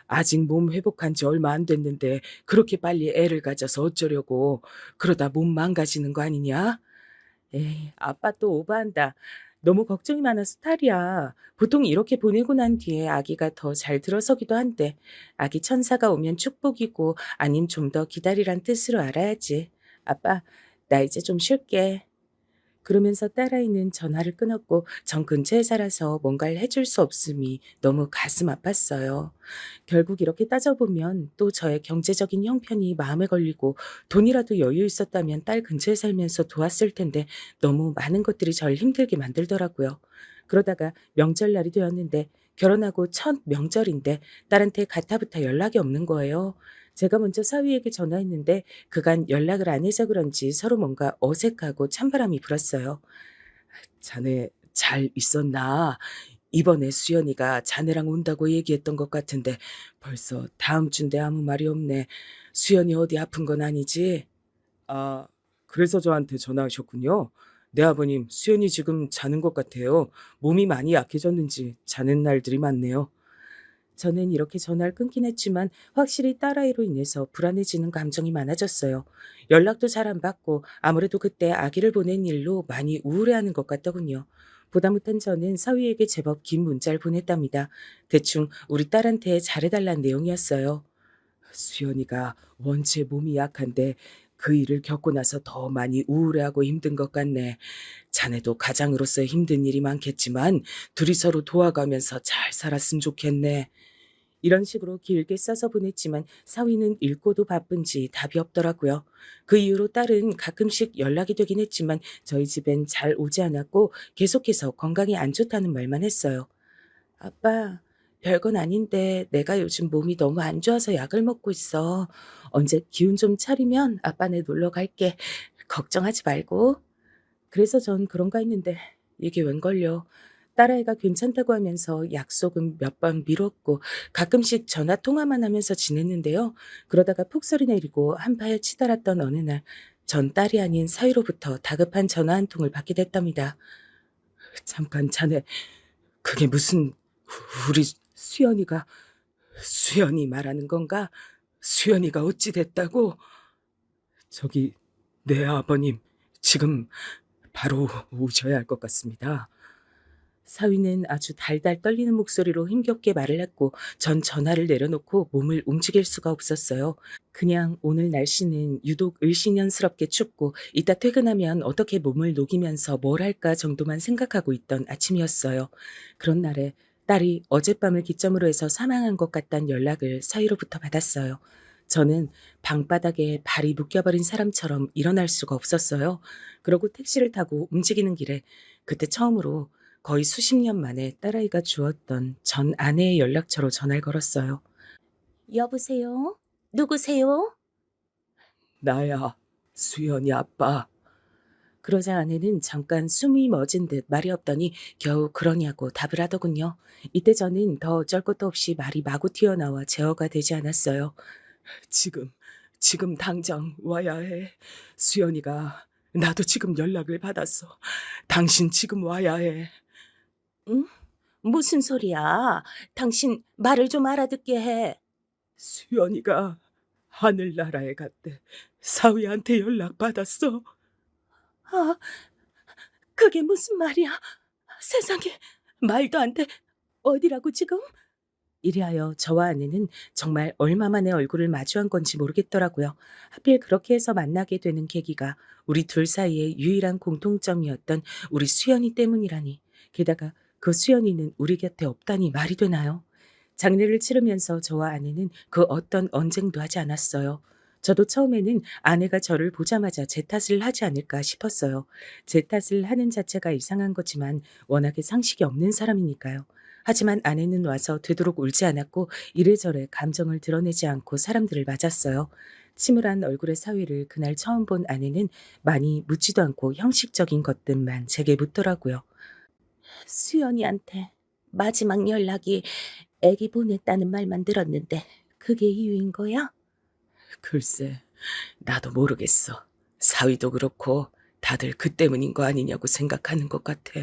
아직 몸 회복한 지 얼마 안 됐는데 그렇게 빨리 애를 가져서 어쩌려고. 그러다 몸 망가지는 거 아니냐? 에이, 아빠 또 오버한다. 너무 걱정이 많아서 탈이야. 보통 이렇게 보내고 난 뒤에 아기가 더 잘 들어서기도 한데 아기 천사가 오면 축복이고 아님 좀 더 기다리란 뜻으로 알아야지. 아빠, 나 이제 좀 쉴게. 그러면서 딸아이는 전화를 끊었고 전 근처에 살아서 뭔가를 해줄 수 없음이 너무 가슴 아팠어요. 결국 이렇게 따져보면 또 저의 경제적인 형편이 마음에 걸리고 돈이라도 여유 있었다면 딸 근처에 살면서 도왔을 텐데 너무 많은 것들이 절 힘들게 만들더라고요. 그러다가 명절날이 되었는데 결혼하고 첫 명절인데 딸한테 가타부타 연락이 없는 거예요. 제가 먼저 사위에게 전화했는데 그간 연락을 안 해서 그런지 서로 뭔가 어색하고 찬바람이 불었어요. 자네 잘 있었나? 이번에 수연이가 자네랑 온다고 얘기했던 것 같은데 벌써 다음 주인데 아무 말이 없네. 수연이 어디 아픈 건 아니지? 아, 그래서 저한테 전화하셨군요. 네, 아버님, 수연이 지금 자는 것 같아요. 몸이 많이 약해졌는지 자는 날들이 많네요. 저는 이렇게 전화를 끊긴 했지만 확실히 딸아이로 인해서 불안해지는 감정이 많아졌어요. 연락도 잘 안 받고 아무래도 그때 아기를 보낸 일로 많이 우울해하는 것 같더군요. 보다 못한 저는 사위에게 제법 긴 문자를 보냈답니다. 대충 우리 딸한테 잘해달라는 내용이었어요. 수연이가 원체 몸이 약한데 그 일을 겪고 나서 더 많이 우울해하고 힘든 것 같네. 자네도 가장으로서 힘든 일이 많겠지만 둘이 서로 도와가면서 잘 살았으면 좋겠네. 이런 식으로 길게 써서 보냈지만 사위는 읽고도 바쁜지 답이 없더라고요. 그 이후로 딸은 가끔씩 연락이 되긴 했지만 저희 집엔 잘 오지 않았고 계속해서 건강이 안 좋다는 말만 했어요. 아빠, 별건 아닌데 내가 요즘 몸이 너무 안 좋아서 약을 먹고 있어. 언제 기운 좀 차리면 아빠네 놀러 갈게. 걱정하지 말고. 그래서 전 그런가 했는데 이게 웬걸요. 딸아이가 괜찮다고 하면서 약속은 몇 번 미뤘고 가끔씩 전화 통화만 하면서 지냈는데요. 그러다가 폭설이 내리고 한파에 치달았던 어느 날 전 딸이 아닌 사위로부터 다급한 전화 한 통을 받게 됐답니다. 잠깐 자네 그게 무슨 우리 수연이 말하는 건가? 수연이가 어찌 됐다고? 저기 네 아버님 지금 바로 오셔야 할 것 같습니다. 사위는 아주 달달 떨리는 목소리로 힘겹게 말을 했고 전 전화를 내려놓고 몸을 움직일 수가 없었어요. 그냥 오늘 날씨는 유독 을씨년스럽게 춥고 이따 퇴근하면 어떻게 몸을 녹이면서 뭘 할까 정도만 생각하고 있던 아침이었어요. 그런 날에 딸이 어젯밤을 기점으로 해서 사망한 것 같다는 연락을 사위로부터 받았어요. 저는 방바닥에 발이 묶여버린 사람처럼 일어날 수가 없었어요. 그러고 택시를 타고 움직이는 길에 그때 처음으로 거의 수십 년 만에 딸아이가 주었던 전 아내의 연락처로 전화를 걸었어요. 여보세요? 누구세요? 나야, 수연이 아빠. 그러자 아내는 잠깐 숨이 멎은 듯 말이 없더니 겨우 그러냐고 답을 하더군요. 이때 저는 더 어쩔 것도 없이 말이 마구 튀어나와 제어가 되지 않았어요. 지금 당장 와야 해. 수연이가 나도 지금 연락을 받았어. 당신 지금 와야 해. 응? 무슨 소리야? 당신 말을 좀 알아듣게 해. 수연이가 하늘나라에 갔대. 사위한테 연락받았어. 아, 그게 무슨 말이야? 세상에, 말도 안 돼. 어디라고 지금? 이리하여 저와 아내는 정말 얼마 만에 얼굴을 마주한 건지 모르겠더라고요. 하필 그렇게 해서 만나게 되는 계기가 우리 둘 사이의 유일한 공통점이었던 우리 수연이 때문이라니. 게다가 그 수연이는 우리 곁에 없다니 말이 되나요? 장례를 치르면서 저와 아내는 그 어떤 언쟁도 하지 않았어요. 저도 처음에는 아내가 저를 보자마자 제 탓을 하지 않을까 싶었어요. 제 탓을 하는 자체가 이상한 거지만 워낙에 상식이 없는 사람이니까요. 하지만 아내는 와서 되도록 울지 않았고 이래저래 감정을 드러내지 않고 사람들을 맞았어요. 침울한 얼굴의 사위를 그날 처음 본 아내는 많이 묻지도 않고 형식적인 것들만 제게 묻더라고요. 수연이한테 마지막 연락이 애기 보냈다는 말만 들었는데 그게 이유인 거야? 글쎄, 나도 모르겠어. 사위도 그렇고 다들 그 때문인 거 아니냐고 생각하는 것 같아.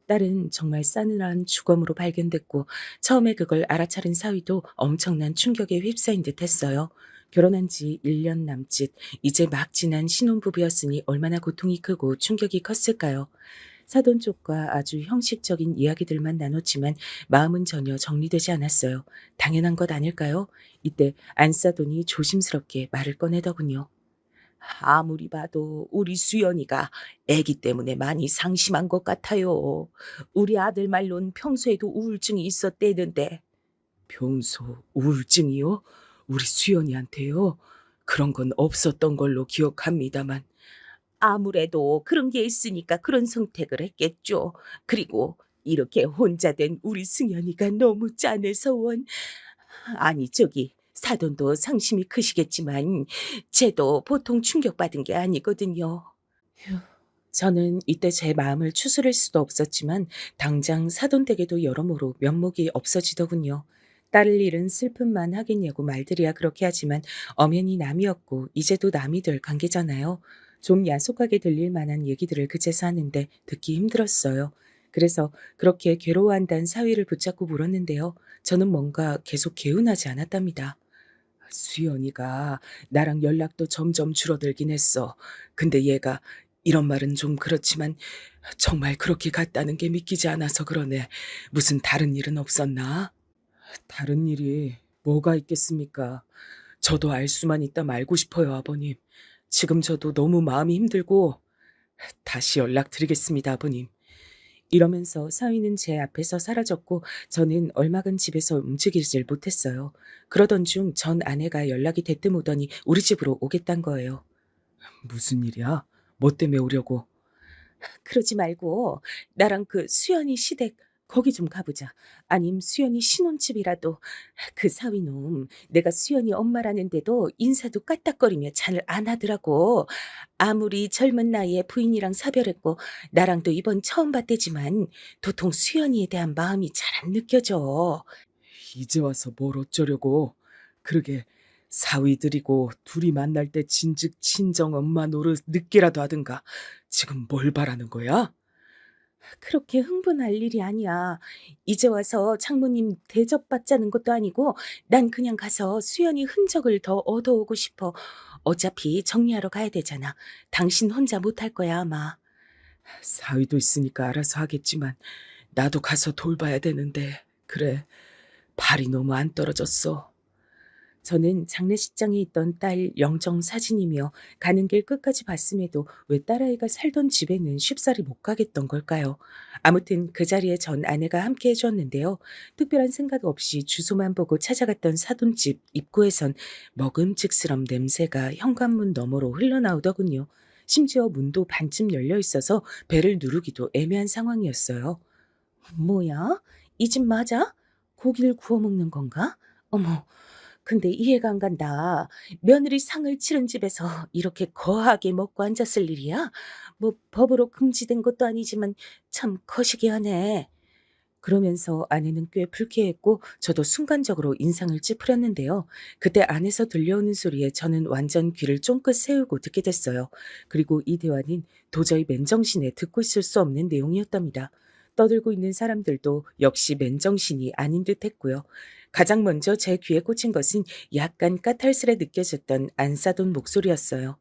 딸은 정말 싸늘한 죽음으로 발견됐고 처음에 그걸 알아차린 사위도 엄청난 충격에 휩싸인 듯 했어요. 결혼한 지 1년 남짓, 이제 막 지난 신혼부부였으니 얼마나 고통이 크고 충격이 컸을까요? 사돈 쪽과 아주 형식적인 이야기들만 나눴지만 마음은 전혀 정리되지 않았어요. 당연한 것 아닐까요? 이때 안사돈이 조심스럽게 말을 꺼내더군요. 아무리 봐도 우리 수연이가 아기 때문에 많이 상심한 것 같아요. 우리 아들 말론 평소에도 우울증이 있었대는데. 평소 우울증이요? 우리 수연이한테요? 그런 건 없었던 걸로 기억합니다만. 아무래도 그런 게 있으니까 그런 선택을 했겠죠. 그리고 이렇게 혼자 된 우리 승연이가 너무 짠해서 원. 아니 저기 사돈도 상심이 크시겠지만 쟤도 보통 충격받은 게 아니거든요. 휴, 저는 이때 제 마음을 추스릴 수도 없었지만 당장 사돈 댁에도 여러모로 면목이 없어지더군요. 딸을 잃은 슬픔만 하겠냐고 말들이야 그렇게 하지만 엄연히 남이었고 이제도 남이 될 관계잖아요. 좀 야속하게 들릴 만한 얘기들을 그제서 하는데 듣기 힘들었어요. 그래서 그렇게 괴로워한다는 사위를 붙잡고 물었는데요. 저는 뭔가 계속 개운하지 않았답니다. 수연이가 나랑 연락도 점점 줄어들긴 했어. 근데 얘가 이런 말은 좀 그렇지만 정말 그렇게 갔다는 게 믿기지 않아서 그러네. 무슨 다른 일은 없었나? 다른 일이 뭐가 있겠습니까? 저도 알 수만 있다면 알고 싶어요, 아버님. 지금 저도 너무 마음이 힘들고 다시 연락드리겠습니다, 아버님. 이러면서 사위는 제 앞에서 사라졌고 저는 얼마간 집에서 움직이질 못했어요. 그러던 중 전 아내가 연락이 대뜸 오더니 우리 집으로 오겠단 거예요. 무슨 일이야? 뭐 때문에 오려고? 그러지 말고 나랑 그 수연이 시댁 거기 좀 가보자. 아님 수연이 신혼집이라도. 그 사위놈 내가 수연이 엄마라는데도 인사도 까딱거리며 잘 안 하더라고. 아무리 젊은 나이에 부인이랑 사별했고 나랑도 이번 처음 봤대지만 도통 수연이에 대한 마음이 잘 안 느껴져. 이제 와서 뭘 어쩌려고. 그러게 사위들이고 둘이 만날 때 진즉 친정 엄마 노릇 늦게라도 하든가. 지금 뭘 바라는 거야? 그렇게 흥분할 일이 아니야. 이제 와서 장모님 대접받자는 것도 아니고 난 그냥 가서 수연이 흔적을 더 얻어오고 싶어. 어차피 정리하러 가야 되잖아. 당신 혼자 못할 거야 아마. 사위도 있으니까 알아서 하겠지만 나도 가서 돌봐야 되는데. 그래, 발이 너무 안 떨어졌어. 저는 장례식장에 있던 딸 영정 사진이며 가는 길 끝까지 봤음에도 왜 딸아이가 살던 집에는 쉽사리 못 가겠던 걸까요? 아무튼 그 자리에 전 아내가 함께 해주었는데요. 특별한 생각 없이 주소만 보고 찾아갔던 사돈집 입구에선 먹음직스러운 냄새가 현관문 너머로 흘러나오더군요. 심지어 문도 반쯤 열려 있어서 배를 누르기도 애매한 상황이었어요. 뭐야? 이 집 맞아? 고기를 구워 먹는 건가? 어머, 근데 이해가 안 간다. 며느리 상을 치른 집에서 이렇게 거하게 먹고 앉았을 일이야? 뭐 법으로 금지된 것도 아니지만 참 거시기하네. 그러면서 아내는 꽤 불쾌했고 저도 순간적으로 인상을 찌푸렸는데요. 그때 안에서 들려오는 소리에 저는 완전 귀를 쫑긋 세우고 듣게 됐어요. 그리고 이 대화는 도저히 맨정신에 듣고 있을 수 없는 내용이었답니다. 떠들고 있는 사람들도 역시 맨정신이 아닌 듯 했고요. 가장 먼저 제 귀에 꽂힌 것은 약간 까탈스레 느껴졌던 안사돈 목소리였어요.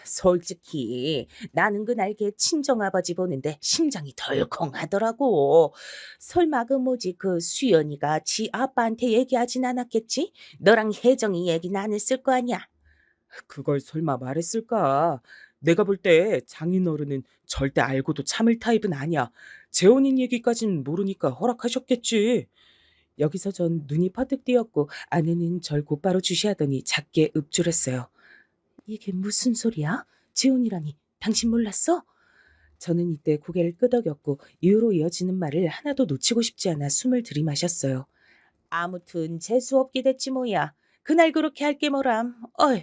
솔직히 나는 그날 걔 친정아버지 보는데 심장이 덜컹하더라고. 설마 그 뭐지 그 수연이가 지 아빠한테 얘기하진 않았겠지? 너랑 혜정이 얘기는 안 했을 거 아니야? 그걸 설마 말했을까? 내가 볼 때 장인어른은 절대 알고도 참을 타입은 아니야. 재혼인 얘기까진 모르니까 허락하셨겠지. 여기서 전 눈이 퍼뜩 띄었고 아내는 절 곧바로 주시하더니 작게 읊조렸어요. 이게 무슨 소리야? 재혼이라니 당신 몰랐어? 저는 이때 고개를 끄덕였고 이후로 이어지는 말을 하나도 놓치고 싶지 않아 숨을 들이마셨어요. 아무튼 재수없게 됐지 뭐야. 그날 그렇게 할 게 뭐람. 어휴,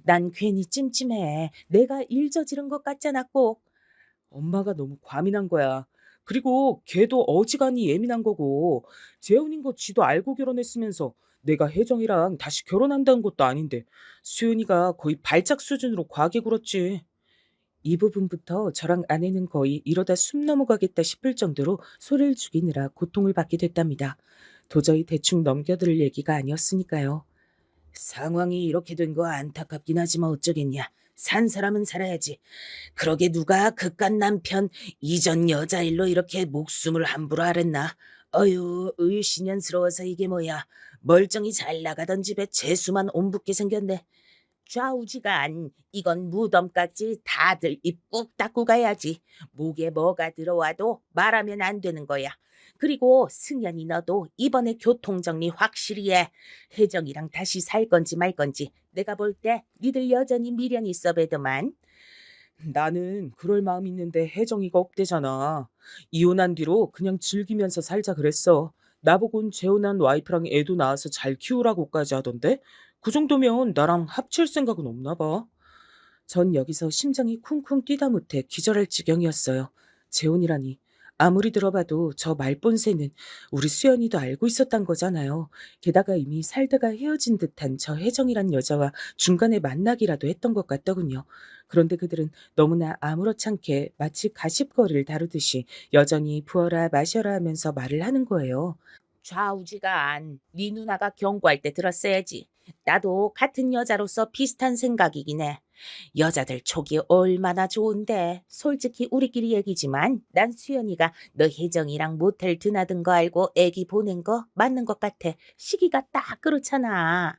난 괜히 찜찜해. 내가 일 저지른 것 같잖아 꼭. 엄마가 너무 과민한 거야. 그리고 걔도 어지간히 예민한 거고 재혼인 거 지도 알고 결혼했으면서 내가 혜정이랑 다시 결혼한다는 것도 아닌데 수연이가 거의 발작 수준으로 과하게 굴었지. 이 부분부터 저랑 아내는 거의 이러다 숨 넘어가겠다 싶을 정도로 소리를 죽이느라 고통을 받게 됐답니다. 도저히 대충 넘겨들을 얘기가 아니었으니까요. 상황이 이렇게 된 거 안타깝긴 하지만 어쩌겠냐. 산 사람은 살아야지. 그러게 누가 그깟 남편 이전 여자 일로 이렇게 목숨을 함부로 하랬나. 어휴 을신연스러워서 이게 뭐야. 멀쩡히 잘 나가던 집에 재수만 옴붙게 생겼네. 좌우지간 이건 무덤깍지 다들 입 꾹 닫고 가야지. 목에 뭐가 들어와도 말하면 안 되는 거야. 그리고 승연이 너도 이번에 교통정리 확실히 해. 혜정이랑 다시 살 건지 말 건지 내가 볼 때 니들 여전히 미련 있어 배더만. 나는 그럴 마음 있는데 혜정이가 없대잖아. 이혼한 뒤로 그냥 즐기면서 살자 그랬어. 나보곤 재혼한 와이프랑 애도 낳아서 잘 키우라고까지 하던데 그 정도면 나랑 합칠 생각은 없나 봐. 전 여기서 심장이 쿵쿵 뛰다 못해 기절할 지경이었어요. 재혼이라니. 아무리 들어봐도 저 말본새는 우리 수연이도 알고 있었단 거잖아요. 게다가 이미 살다가 헤어진 듯한 저 혜정이란 여자와 중간에 만나기라도 했던 것 같더군요. 그런데 그들은 너무나 아무렇지 않게 마치 가십거리를 다루듯이 여전히 부어라 마셔라 하면서 말을 하는 거예요. 좌우지간 네 누나가 경고할 때 들었어야지. 나도 같은 여자로서 비슷한 생각이긴 해. 여자들 촉이 얼마나 좋은데. 솔직히 우리끼리 얘기지만 난 수연이가 너 혜정이랑 모텔 드나든 거 알고 애기 보낸 거 맞는 것 같아. 시기가 딱 그렇잖아.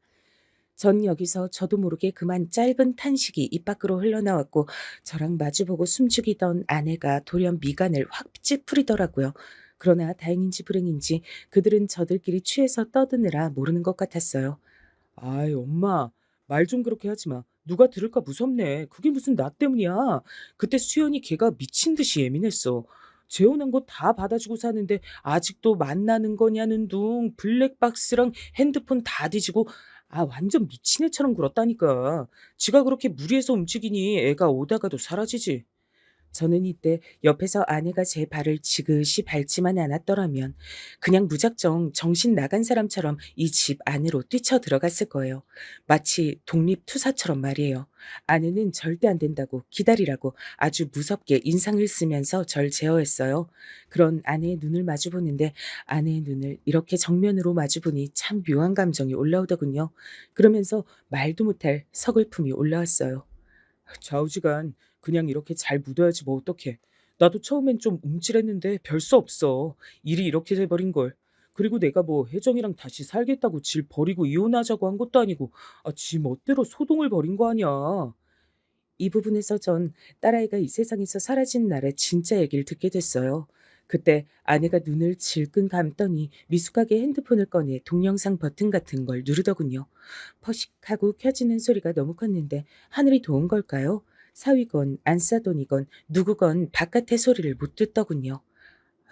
전 여기서 저도 모르게 그만 짧은 탄식이 입 밖으로 흘러나왔고 저랑 마주보고 숨죽이던 아내가 돌연 미간을 확 찌푸리더라고요. 그러나 다행인지 불행인지 그들은 저들끼리 취해서 떠드느라 모르는 것 같았어요. 아이, 엄마, 말 좀 그렇게 하지 마. 누가 들을까 무섭네. 그게 무슨 나 때문이야. 그때 수연이 걔가 미친 듯이 예민했어. 재혼한 거 다 받아주고 사는데 아직도 만나는 거냐는 둥 블랙박스랑 핸드폰 다 뒤지고 완전 미친 애처럼 굴었다니까. 지가 그렇게 무리해서 움직이니 애가 오다가도 사라지지. 저는 이때 옆에서 아내가 제 발을 지그시 밟지만 않았더라면 그냥 무작정 정신 나간 사람처럼 이 집 안으로 뛰쳐 들어갔을 거예요. 마치 독립투사처럼 말이에요. 아내는 절대 안 된다고 기다리라고 아주 무섭게 인상을 쓰면서 절 제어했어요. 그런 아내의 눈을 마주보는데 아내의 눈을 이렇게 정면으로 마주보니 참 묘한 감정이 올라오더군요. 그러면서 말도 못할 서글픔이 올라왔어요. 좌우지간 그냥 이렇게 잘 묻어야지 뭐 어떡해. 나도 처음엔 좀 움찔했는데 별 수 없어. 일이 이렇게 돼버린 걸. 그리고 내가 뭐 혜정이랑 다시 살겠다고 질 버리고 이혼하자고 한 것도 아니고 지 멋대로 소동을 벌인 거 아니야. 이 부분에서 전 딸아이가 이 세상에서 사라진 날의 진짜 얘기를 듣게 됐어요. 그때 아내가 눈을 질끈 감더니 미숙하게 핸드폰을 꺼내 동영상 버튼 같은 걸 누르더군요. 퍼식하고 켜지는 소리가 너무 컸는데 하늘이 도운 걸까요? 사위건 안싸돈이건 누구건 바깥의 소리를 못 듣더군요.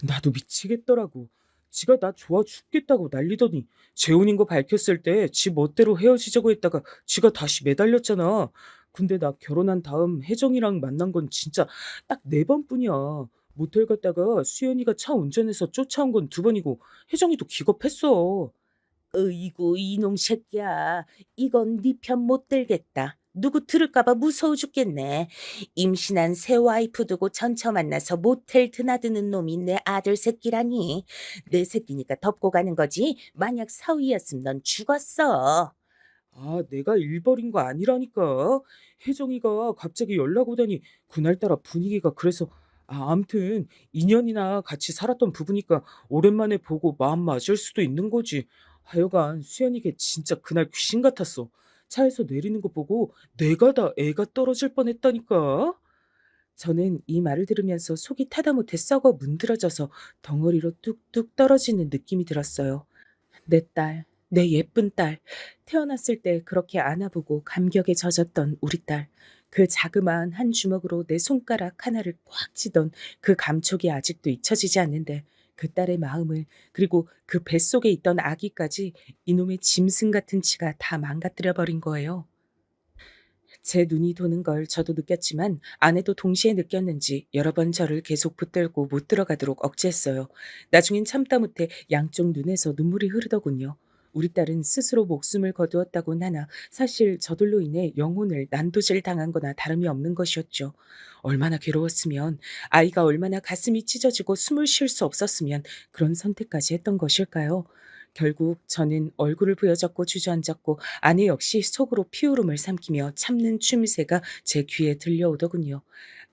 나도 미치겠더라고. 지가 나 좋아 죽겠다고 난리더니 재혼인 거 밝혔을 때 지 멋대로 헤어지자고 했다가 지가 다시 매달렸잖아. 근데 나 결혼한 다음 혜정이랑 만난 건 진짜 딱 4번뿐이야. 모텔 갔다가 수연이가 차 운전해서 쫓아온 건 2번이고 혜정이도 기겁했어. 으이구 이놈 새끼야. 이건 네 편 못 들겠다. 누구 들을까봐 무서워 죽겠네. 임신한 새 와이프 두고 전처 만나서 모텔 드나드는 놈이 내 아들 새끼라니. 내 새끼니까 덮고 가는 거지. 만약 사위였으면 넌 죽었어. 아, 내가 일 벌인 거 아니라니까. 혜정이가 갑자기 연락 오더니 그날따라 분위기가 그래서 암튼 2년이나 같이 살았던 부부니까 오랜만에 보고 마음 맞을 수도 있는 거지. 하여간 수연이게 진짜 그날 귀신 같았어. 차에서 내리는 거 보고 내가 다 애가 떨어질 뻔했다니까. 저는 이 말을 들으면서 속이 타다 못해 썩어 문드러져서 덩어리로 뚝뚝 떨어지는 느낌이 들었어요. 내 딸, 내 예쁜 딸, 태어났을 때 그렇게 안아보고 감격에 젖었던 우리 딸, 그 자그마한 한 주먹으로 내 손가락 하나를 꽉 쥐던 그 감촉이 아직도 잊혀지지 않는데 그 딸의 마음을 그리고 그 뱃속에 있던 아기까지 이놈의 짐승 같은 치가 다 망가뜨려 버린 거예요. 제 눈이 도는 걸 저도 느꼈지만 아내도 동시에 느꼈는지 여러 번 저를 계속 붙들고 못 들어가도록 억제했어요. 나중엔 참다 못해 양쪽 눈에서 눈물이 흐르더군요. 우리 딸은 스스로 목숨을 거두었다곤 하나 사실 저들로 인해 영혼을 난도질 당한 거나 다름이 없는 것이었죠. 얼마나 괴로웠으면, 아이가 얼마나 가슴이 찢어지고 숨을 쉴 수 없었으면 그런 선택까지 했던 것일까요? 결국 저는 얼굴을 부여잡고 주저앉았고 아내 역시 속으로 피울음을 삼키며 참는 추미새가 제 귀에 들려오더군요.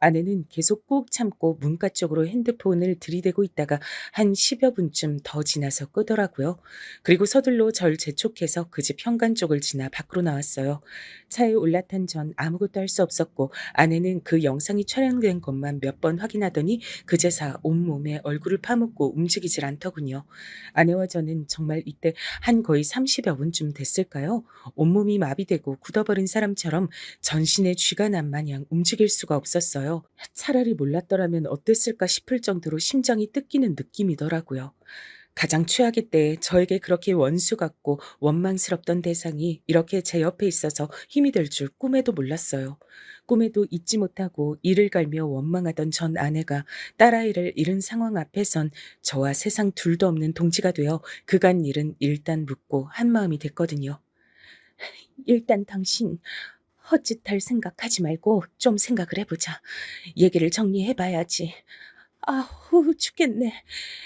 아내는 계속 꾹 참고 문가 쪽으로 핸드폰을 들이대고 있다가 한 10여 분쯤 더 지나서 끄더라고요. 그리고 서둘러 절 재촉해서 그 집 현관 쪽을 지나 밖으로 나왔어요. 차에 올라탄 전 아무것도 할 수 없었고 아내는 그 영상이 촬영된 것만 몇 번 확인하더니 그제서 온몸에 얼굴을 파묻고 움직이질 않더군요. 아내와 저는 정말 이때 한 거의 30여 분쯤 됐을까요? 온몸이 마비되고 굳어버린 사람처럼 전신에 쥐가 난 마냥 움직일 수가 없었어요. 차라리 몰랐더라면 어땠을까 싶을 정도로 심장이 뜯기는 느낌이더라고요. 가장 최악의 때 저에게 그렇게 원수 같고 원망스럽던 대상이 이렇게 제 옆에 있어서 힘이 될 줄 꿈에도 몰랐어요. 꿈에도 잊지 못하고 이를 갈며 원망하던 전 아내가 딸아이를 잃은 상황 앞에선 저와 세상 둘도 없는 동지가 되어 그간 일은 일단 묻고 한마음이 됐거든요. 일단 당신 헛짓할 생각하지 말고 좀 생각을 해보자. 얘기를 정리해봐야지. 아우 죽겠네.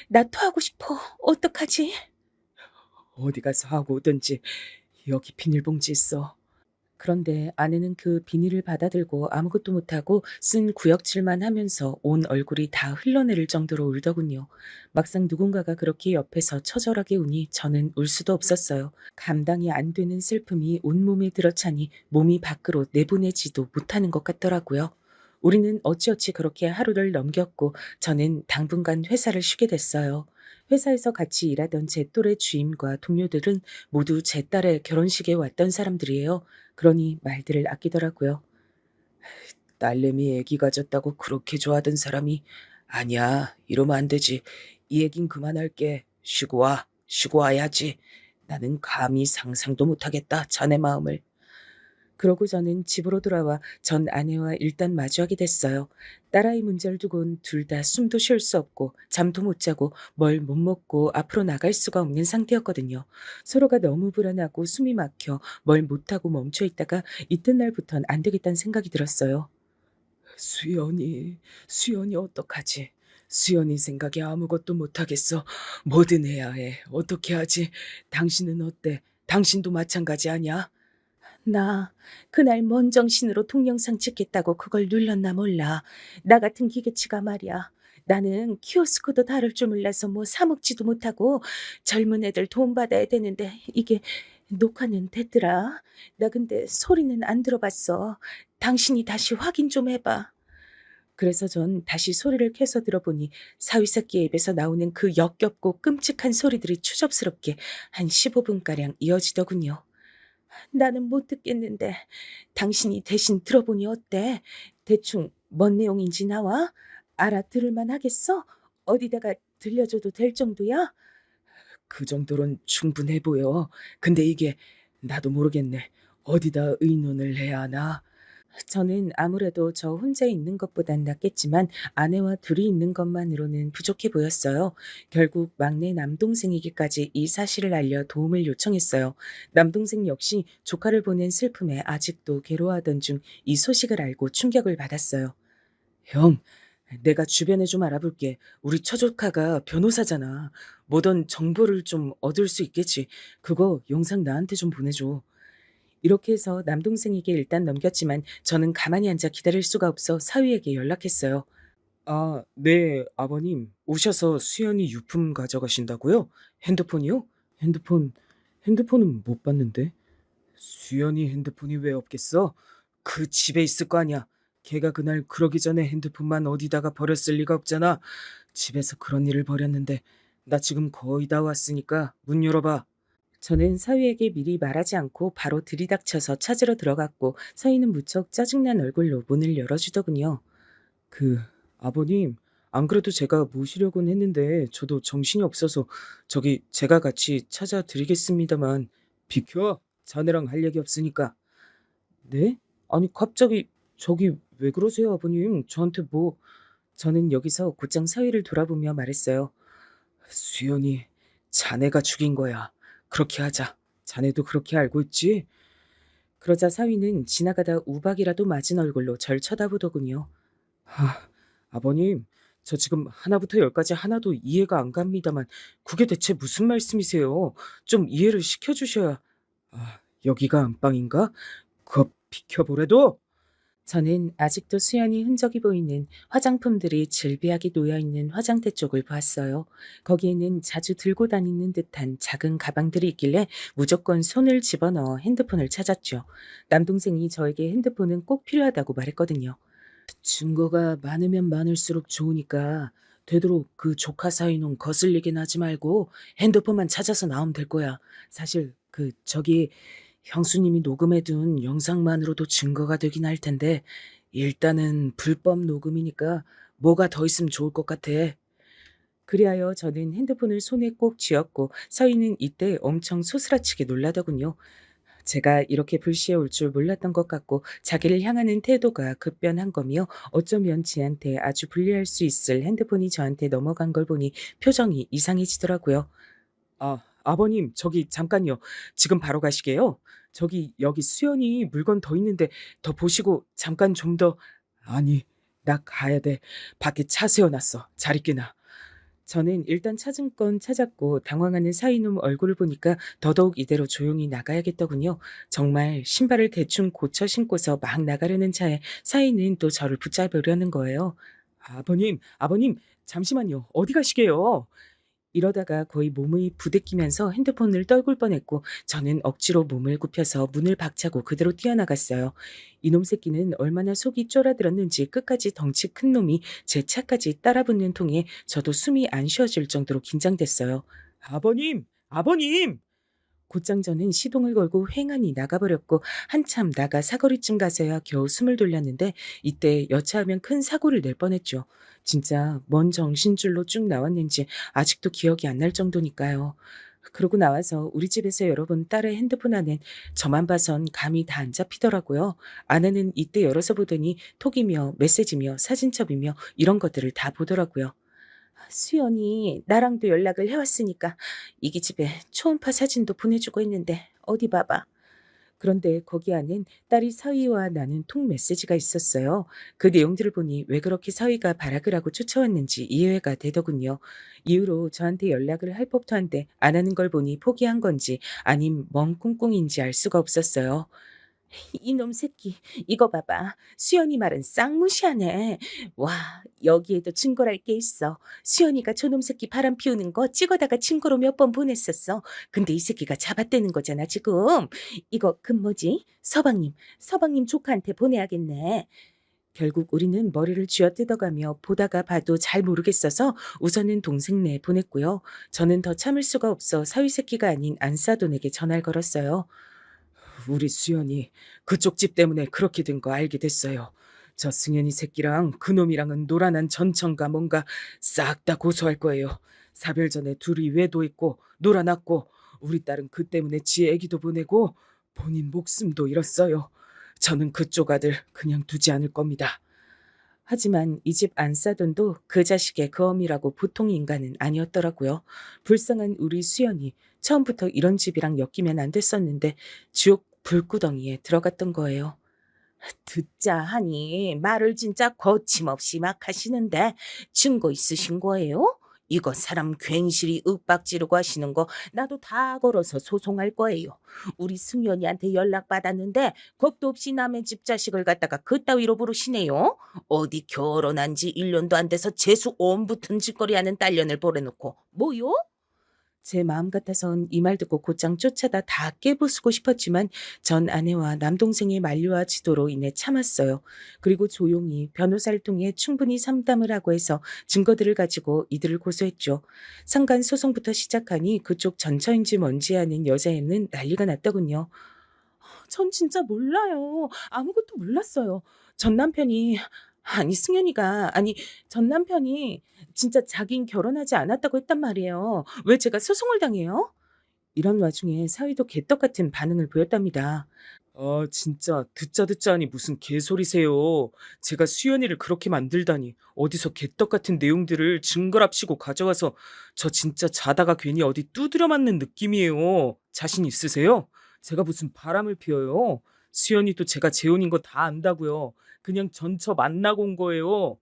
나 토하고 싶어. 어떡하지? 어디 가서 하고 오든지. 여기 비닐봉지 있어. 그런데 아내는 그 비닐을 받아들고 아무것도 못하고 쓴 구역질만 하면서 온 얼굴이 다 흘러내릴 정도로 울더군요. 막상 누군가가 그렇게 옆에서 처절하게 우니 저는 울 수도 없었어요. 감당이 안 되는 슬픔이 온몸에 들어차니 몸이 밖으로 내보내지도 못하는 것 같더라고요. 우리는 어찌어찌 그렇게 하루를 넘겼고 저는 당분간 회사를 쉬게 됐어요. 회사에서 같이 일하던 제 또래 주임과 동료들은 모두 제 딸의 결혼식에 왔던 사람들이에요. 그러니 말들을 아끼더라고요. 딸내미 애기 가졌다고 그렇게 좋아하던 사람이 아니야, 이러면 안 되지. 이 얘긴 그만할게. 쉬고 와, 쉬고 와야지. 나는 감히 상상도 못하겠다, 자네 마음을. 그러고 저는 집으로 돌아와 전 아내와 일단 마주하게 됐어요. 딸아이 문제를 두곤 둘 다 숨도 쉴 수 없고 잠도 못 자고 뭘 못 먹고 앞으로 나갈 수가 없는 상태였거든요. 서로가 너무 불안하고 숨이 막혀 뭘 못하고 멈춰 있다가 이튿날부턴 안 되겠다는 생각이 들었어요. 수연이 어떡하지? 수연이 생각에 아무것도 못하겠어. 뭐든 해야 해. 어떻게 하지? 당신은 어때? 당신도 마찬가지 아니야? 나 그날 뭔 정신으로 동영상 찍겠다고 그걸 눌렀나 몰라. 나 같은 기계치가 말이야. 나는 키오스크도 다룰 줄 몰라서 뭐 사 먹지도 못하고 젊은 애들 돈 받아야 되는데 이게 녹화는 됐더라. 나 근데 소리는 안 들어봤어. 당신이 다시 확인 좀 해봐. 그래서 전 다시 소리를 켜서 들어보니 사위새끼의 입에서 나오는 그 역겹고 끔찍한 소리들이 추접스럽게 한 15분가량 이어지더군요. 나는 못 듣겠는데 당신이 대신 들어보니 어때? 대충 뭔 내용인지 나와? 알아들을만 하겠어? 어디다가 들려줘도 될 정도야? 그 정도론 충분해 보여. 근데 이게 나도 모르겠네. 어디다 의논을 해야 하나? 저는 아무래도 저 혼자 있는 것보단 낫겠지만 아내와 둘이 있는 것만으로는 부족해 보였어요. 결국 막내 남동생에게까지 이 사실을 알려 도움을 요청했어요. 남동생 역시 조카를 보낸 슬픔에 아직도 괴로워하던 중 이 소식을 알고 충격을 받았어요. 형, 내가 주변에 좀 알아볼게. 우리 처조카가 변호사잖아. 뭐든 정보를 좀 얻을 수 있겠지. 그거 영상 나한테 좀 보내줘. 이렇게 해서 남동생에게 일단 넘겼지만 저는 가만히 앉아 기다릴 수가 없어 사위에게 연락했어요. 아, 네, 아버님. 오셔서 수연이 유품 가져가신다고요? 핸드폰이요? 핸드폰은 못 봤는데. 수연이 핸드폰이 왜 없겠어? 그 집에 있을 거 아니야. 걔가 그날 그러기 전에 핸드폰만 어디다가 버렸을 리가 없잖아. 집에서 그런 일을 벌였는데 나 지금 거의 다 왔으니까 문 열어봐. 저는 사위에게 미리 말하지 않고 바로 들이닥쳐서 찾으러 들어갔고 사위는 무척 짜증난 얼굴로 문을 열어주더군요. 그 아버님, 안 그래도 제가 모시려고는 했는데 저도 정신이 없어서 저기 제가 같이 찾아드리겠습니다만 비켜. 자네랑 할 얘기 없으니까. 네? 아니 갑자기 저기 왜 그러세요 아버님? 저한테 뭐. 저는 여기서 곧장 사위를 돌아보며 말했어요. 수연이 자네가 죽인 거야. 그렇게 하자. 자네도 그렇게 알고 있지? 그러자 사위는 지나가다 우박이라도 맞은 얼굴로 절 쳐다보더군요. 아버님, 저 지금 하나부터 열까지 하나도 이해가 안 갑니다만 그게 대체 무슨 말씀이세요? 좀 이해를 시켜주셔야. 여기가 안방인가? 그거 비켜보래도. 저는 아직도 수연이 흔적이 보이는 화장품들이 질비하게 놓여있는 화장대 쪽을 봤어요. 거기에는 자주 들고 다니는 듯한 작은 가방들이 있길래 무조건 손을 집어넣어 핸드폰을 찾았죠. 남동생이 저에게 핸드폰은 꼭 필요하다고 말했거든요. 증거가 많으면 많을수록 좋으니까 되도록 그 조카 사이놈 거슬리긴 하지 말고 핸드폰만 찾아서 나오면 될 거야. 사실 저기 형수님이 녹음해둔 영상만으로도 증거가 되긴 할 텐데 일단은 불법 녹음이니까 뭐가 더 있으면 좋을 것 같아. 그리하여 저는 핸드폰을 손에 꼭 쥐었고 서희는 이때 엄청 소스라치게 놀라더군요. 제가 이렇게 불시에 올 줄 몰랐던 것 같고 자기를 향하는 태도가 급변한 거며 어쩌면 지한테 아주 불리할 수 있을 핸드폰이 저한테 넘어간 걸 보니 표정이 이상해지더라고요. 아버님, 저기 잠깐요. 지금 바로 가시게요? 저기 여기 수연이 물건 더 있는데 더 보시고 잠깐 좀 더. 아니, 나 가야 돼. 밖에 차 세워놨어. 잘 있게나. 저는 일단 찾은 건 찾았고 당황하는 사이놈 얼굴을 보니까 더더욱 이대로 조용히 나가야겠더군요. 정말 신발을 대충 고쳐 신고서 막 나가려는 차에 사이는 또 저를 붙잡으려는 거예요. 아버님, 잠시만요. 어디 가시게요? 이러다가 거의 몸이 부대끼면서 핸드폰을 떨굴 뻔했고 저는 억지로 몸을 굽혀서 문을 박차고 그대로 뛰어나갔어요. 이놈 새끼는 얼마나 속이 쫄아들었는지 끝까지 덩치 큰 놈이 제 차까지 따라붙는 통에 저도 숨이 안 쉬어질 정도로 긴장됐어요. 아버님! 곧장 저는 시동을 걸고 횡하니 나가버렸고 한참 나가 사거리쯤 가서야 겨우 숨을 돌렸는데 이때 여차하면 큰 사고를 낼 뻔했죠. 진짜 뭔 정신줄로 쭉 나왔는지 아직도 기억이 안 날 정도니까요. 그러고 나와서 우리 집에서 열어본 딸의 핸드폰 안엔 저만 봐선 감이 다 안 잡히더라고요. 아내는 이때 열어서 보더니 톡이며 메시지며 사진첩이며 이런 것들을 다 보더라고요. 수연이 나랑도 연락을 해왔으니까 이기 집에 초음파 사진도 보내주고 있는데 어디 봐봐. 그런데 거기 안엔 딸이 서희와 나눈 통 메시지가 있었어요. 그 내용들을 보니 왜 그렇게 서희가 발악을 하고 쫓아왔는지 이해가 되더군요. 이후로 저한테 연락을 할 법도 한데 안 하는 걸 보니 포기한 건지 아님 멍 꿍꿍인지 알 수가 없었어요. 이놈 새끼, 이거 봐봐. 수연이 말은 쌍무시하네. 와, 여기에도 증거랄 게 있어. 수연이가 저놈 새끼 바람 피우는 거 찍어다가 증거로 몇 번 보냈었어. 근데 이 새끼가 잡아떼는 거잖아, 지금. 이거 뭐지? 서방님 조카한테 보내야겠네. 결국 우리는 머리를 쥐어뜯어가며 보다가 봐도 잘 모르겠어서 우선은 동생네 보냈고요. 저는 더 참을 수가 없어 사위 새끼가 아닌 안사돈에게 전화를 걸었어요. 우리 수연이 그쪽 집 때문에 그렇게 된 거 알게 됐어요. 저 승현이 새끼랑 그놈이랑은 노란한 전청가 뭔가 싹 다 고소할 거예요. 사별 전에 둘이 외도했고 놀아났고 우리 딸은 그 때문에 지 애기도 보내고 본인 목숨도 잃었어요. 저는 그쪽 아들 그냥 두지 않을 겁니다. 하지만 이 집 안사돈도 그 자식의 그 어미라고 보통 인간은 아니었더라고요. 불쌍한 우리 수연이 처음부터 이런 집이랑 엮이면 안 됐었는데 지옥 불구덩이에 들어갔던 거예요. 듣자 하니 말을 진짜 거침없이 막 하시는데 증거 있으신 거예요? 이거 사람 괜시리 윽박지르고 하시는 거 나도 다 걸어서 소송할 거예요. 우리 승연이한테 연락 받았는데 겁도 없이 남의 집 자식을 갖다가 그따위로 부르시네요. 어디 결혼한 지 1년도 안 돼서 재수 온 붙은 짓거리 하는 딸년을 보내놓고 뭐요? 제 마음 같아선 이 말 듣고 곧장 쫓아다 다 깨부수고 싶었지만 전 아내와 남동생의 만류와 지도로 인해 참았어요. 그리고 조용히 변호사를 통해 충분히 상담을 하고 해서 증거들을 가지고 이들을 고소했죠. 상간 소송부터 시작하니 그쪽 전처인지 뭔지 아는 여자애는 난리가 났더군요. 전 진짜 몰라요. 아무것도 몰랐어요. 전 남편이 전 남편이 진짜 자긴 결혼하지 않았다고 했단 말이에요. 왜 제가 소송을 당해요? 이런 와중에 사위도 개떡 같은 반응을 보였답니다. 아, 진짜 듣자 하니 무슨 개소리세요. 제가 수연이를 그렇게 만들다니. 어디서 개떡 같은 내용들을 증거랍시고 가져와서 저 진짜 자다가 괜히 어디 두드려 맞는 느낌이에요. 자신 있으세요? 제가 무슨 바람을 피워요. 수연이도 제가 재혼인 거 다 안다고요. 그냥 전처 만나고 온 거예요.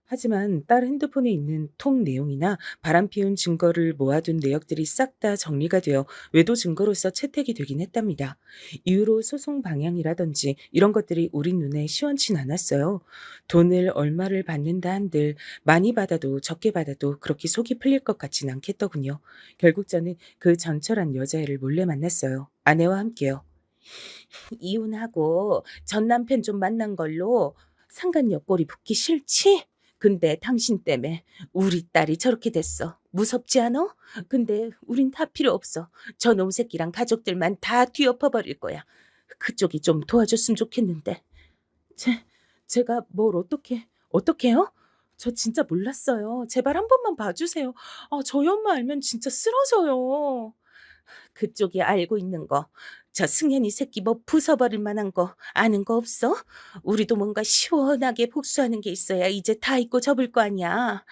하지만 딸 핸드폰에 있는 통 내용이나 바람 피운 증거를 모아둔 내역들이 싹 다 정리가 되어 외도 증거로서 채택이 되긴 했답니다. 이후로 소송 방향이라든지 이런 것들이 우리 눈에 시원치 않았어요. 돈을 얼마를 받는다 한들 많이 받아도 적게 받아도 그렇게 속이 풀릴 것 같진 않겠더군요. 결국 저는 그 전철한 여자애를 몰래 만났어요. 아내와 함께요. 이혼하고 전 남편 좀 만난 걸로 상간 옆구리 붓기 싫지? 근데 당신 때문에 우리 딸이 저렇게 됐어. 무섭지 않아? 근데 우린 다 필요 없어. 저놈 새끼랑 가족들만 다 뒤엎어 버릴 거야. 그쪽이 좀 도와줬으면 좋겠는데. 제가 뭘 어떻게요? 저 진짜 몰랐어요. 제발 한 번만 봐주세요. 저희 엄마 알면 진짜 쓰러져요. 그쪽이 알고 있는 거, 저 승현이 새끼 뭐 부숴버릴 만한 거 아는 거 없어? 우리도 뭔가 시원하게 복수하는 게 있어야 이제 다 잊고 접을 거 아니야.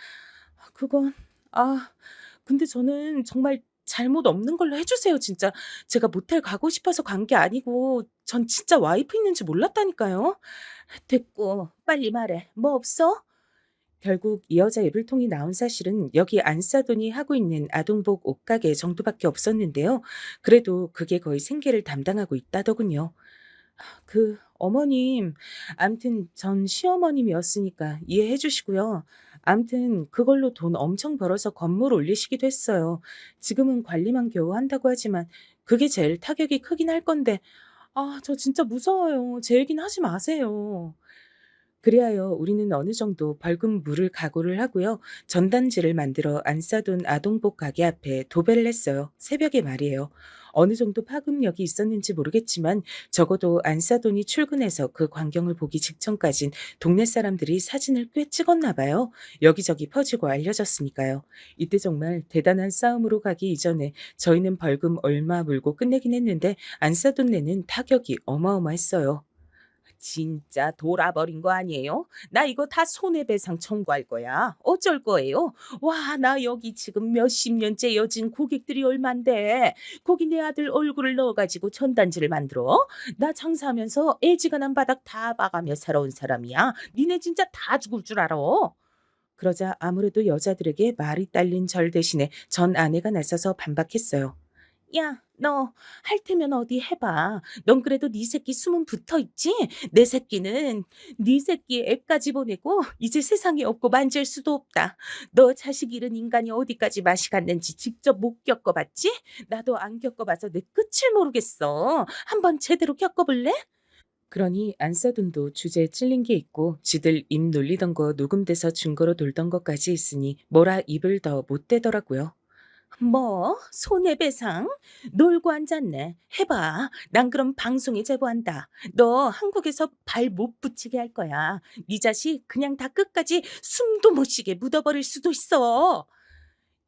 그건 근데 저는 정말 잘못 없는 걸로 해주세요. 진짜 제가 모텔 가고 싶어서 간 게 아니고 전 진짜 와이프 있는지 몰랐다니까요. 됐고 빨리 말해. 뭐 없어? 결국 이 여자 애불통이 나온 사실은 여기 안사돈이 하고 있는 아동복 옷가게 정도밖에 없었는데요. 그래도 그게 거의 생계를 담당하고 있다더군요. 어머님, 암튼 전 시어머님이었으니까 이해해 주시고요. 암튼 그걸로 돈 엄청 벌어서 건물 올리시기도 했어요. 지금은 관리만 겨우 한다고 하지만 그게 제일 타격이 크긴 할 건데, 저 진짜 무서워요. 제 얘기는 하지 마세요. 그리하여 우리는 어느 정도 벌금 물을 각오를 하고요. 전단지를 만들어 안사돈 아동복 가게 앞에 도배를 했어요. 새벽에 말이에요. 어느 정도 파급력이 있었는지 모르겠지만 적어도 안사돈이 출근해서 그 광경을 보기 직전까진 동네 사람들이 사진을 꽤 찍었나 봐요. 여기저기 퍼지고 알려졌으니까요. 이때 정말 대단한 싸움으로 가기 이전에 저희는 벌금 얼마 물고 끝내긴 했는데 안사돈네는 타격이 어마어마했어요. 진짜 돌아버린 거 아니에요? 나 이거 다 손해배상 청구할 거야. 어쩔 거예요? 와, 나 여기 지금 몇십 년째 여진 고객들이 얼만데 거기 내 아들 얼굴을 넣어가지고 전단지를 만들어? 나 장사하면서 애지간한 바닥 다 봐가며 살아온 사람이야. 니네 진짜 다 죽을 줄 알아. 그러자 아무래도 여자들에게 말이 딸린 절 대신에 전 아내가 나서서 반박했어요. 야, 너 할 테면 어디 해봐. 넌 그래도 네 새끼 숨은 붙어 있지? 내 새끼는 네 새끼 애까지 보내고 이제 세상에 없고 만질 수도 없다. 너 자식 잃은 인간이 어디까지 맛이 갔는지 직접 못 겪어봤지? 나도 안 겪어봐서 내 끝을 모르겠어. 한번 제대로 겪어볼래? 그러니 안사돈도 주제에 찔린 게 있고 지들 입 놀리던 거 녹음돼서 증거로 돌던 것까지 있으니 뭐라 입을 더 못 대더라고요. 뭐? 손해배상? 놀고 앉았네. 해봐. 난 그럼 방송에 제보한다. 너 한국에서 발 못 붙이게 할 거야. 네 자식 그냥 다 끝까지 숨도 못 쉬게 묻어버릴 수도 있어.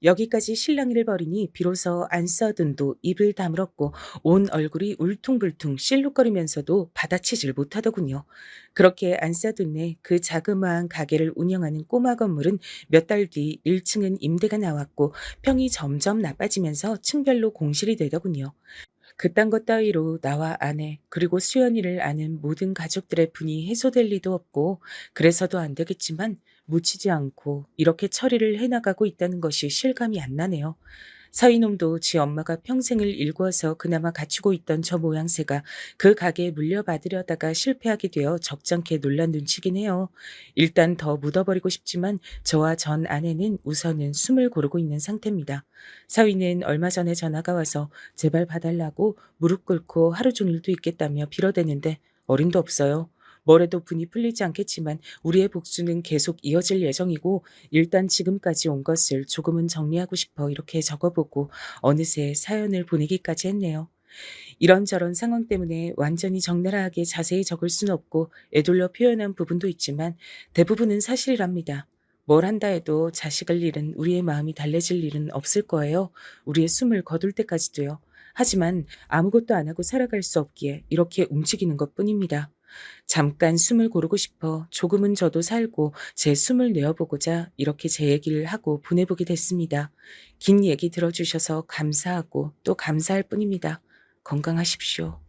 여기까지 실랑이를 벌이니 비로소 안 써둔 도 입을 다물었고 온 얼굴이 울퉁불퉁 실룩거리면서도 받아치질 못하더군요. 그렇게 안 써둔네 그 자그마한 가게를 운영하는 꼬마 건물은 몇 달 뒤 1층은 임대가 나왔고 평이 점점 나빠지면서 층별로 공실이 되더군요. 그딴 것 따위로 나와 아내 그리고 수연이를 아는 모든 가족들의 분이 해소될 리도 없고 그래서도 안 되겠지만 묻히지 않고 이렇게 처리를 해나가고 있다는 것이 실감이 안 나네요. 서이놈도 지 엄마가 평생을 일궈서 그나마 갖추고 있던 저 모양새가 그 가게에 물려받으려다가 실패하게 되어 적잖게 놀란 눈치긴 해요. 일단 더 묻어버리고 싶지만 저와 전 아내는 우선은 숨을 고르고 있는 상태입니다. 사위는 얼마 전에 전화가 와서 제발 봐달라고 무릎 꿇고 하루 종일도 있겠다며 빌어대는데 어림도 없어요. 뭐래도 분이 풀리지 않겠지만 우리의 복수는 계속 이어질 예정이고 일단 지금까지 온 것을 조금은 정리하고 싶어 이렇게 적어보고 어느새 사연을 보내기까지 했네요. 이런저런 상황 때문에 완전히 적나라하게 자세히 적을 순 없고 애둘러 표현한 부분도 있지만 대부분은 사실이랍니다. 뭘 한다 해도 자식을 잃은 우리의 마음이 달래질 일은 없을 거예요. 우리의 숨을 거둘 때까지도요. 하지만 아무것도 안 하고 살아갈 수 없기에 이렇게 움직이는 것뿐입니다. 잠깐 숨을 고르고 싶어 조금은 저도 살고 제 숨을 내어보고자 이렇게 제 얘기를 하고 보내보게 됐습니다. 긴 얘기 들어주셔서 감사하고 또 감사할 뿐입니다. 건강하십시오.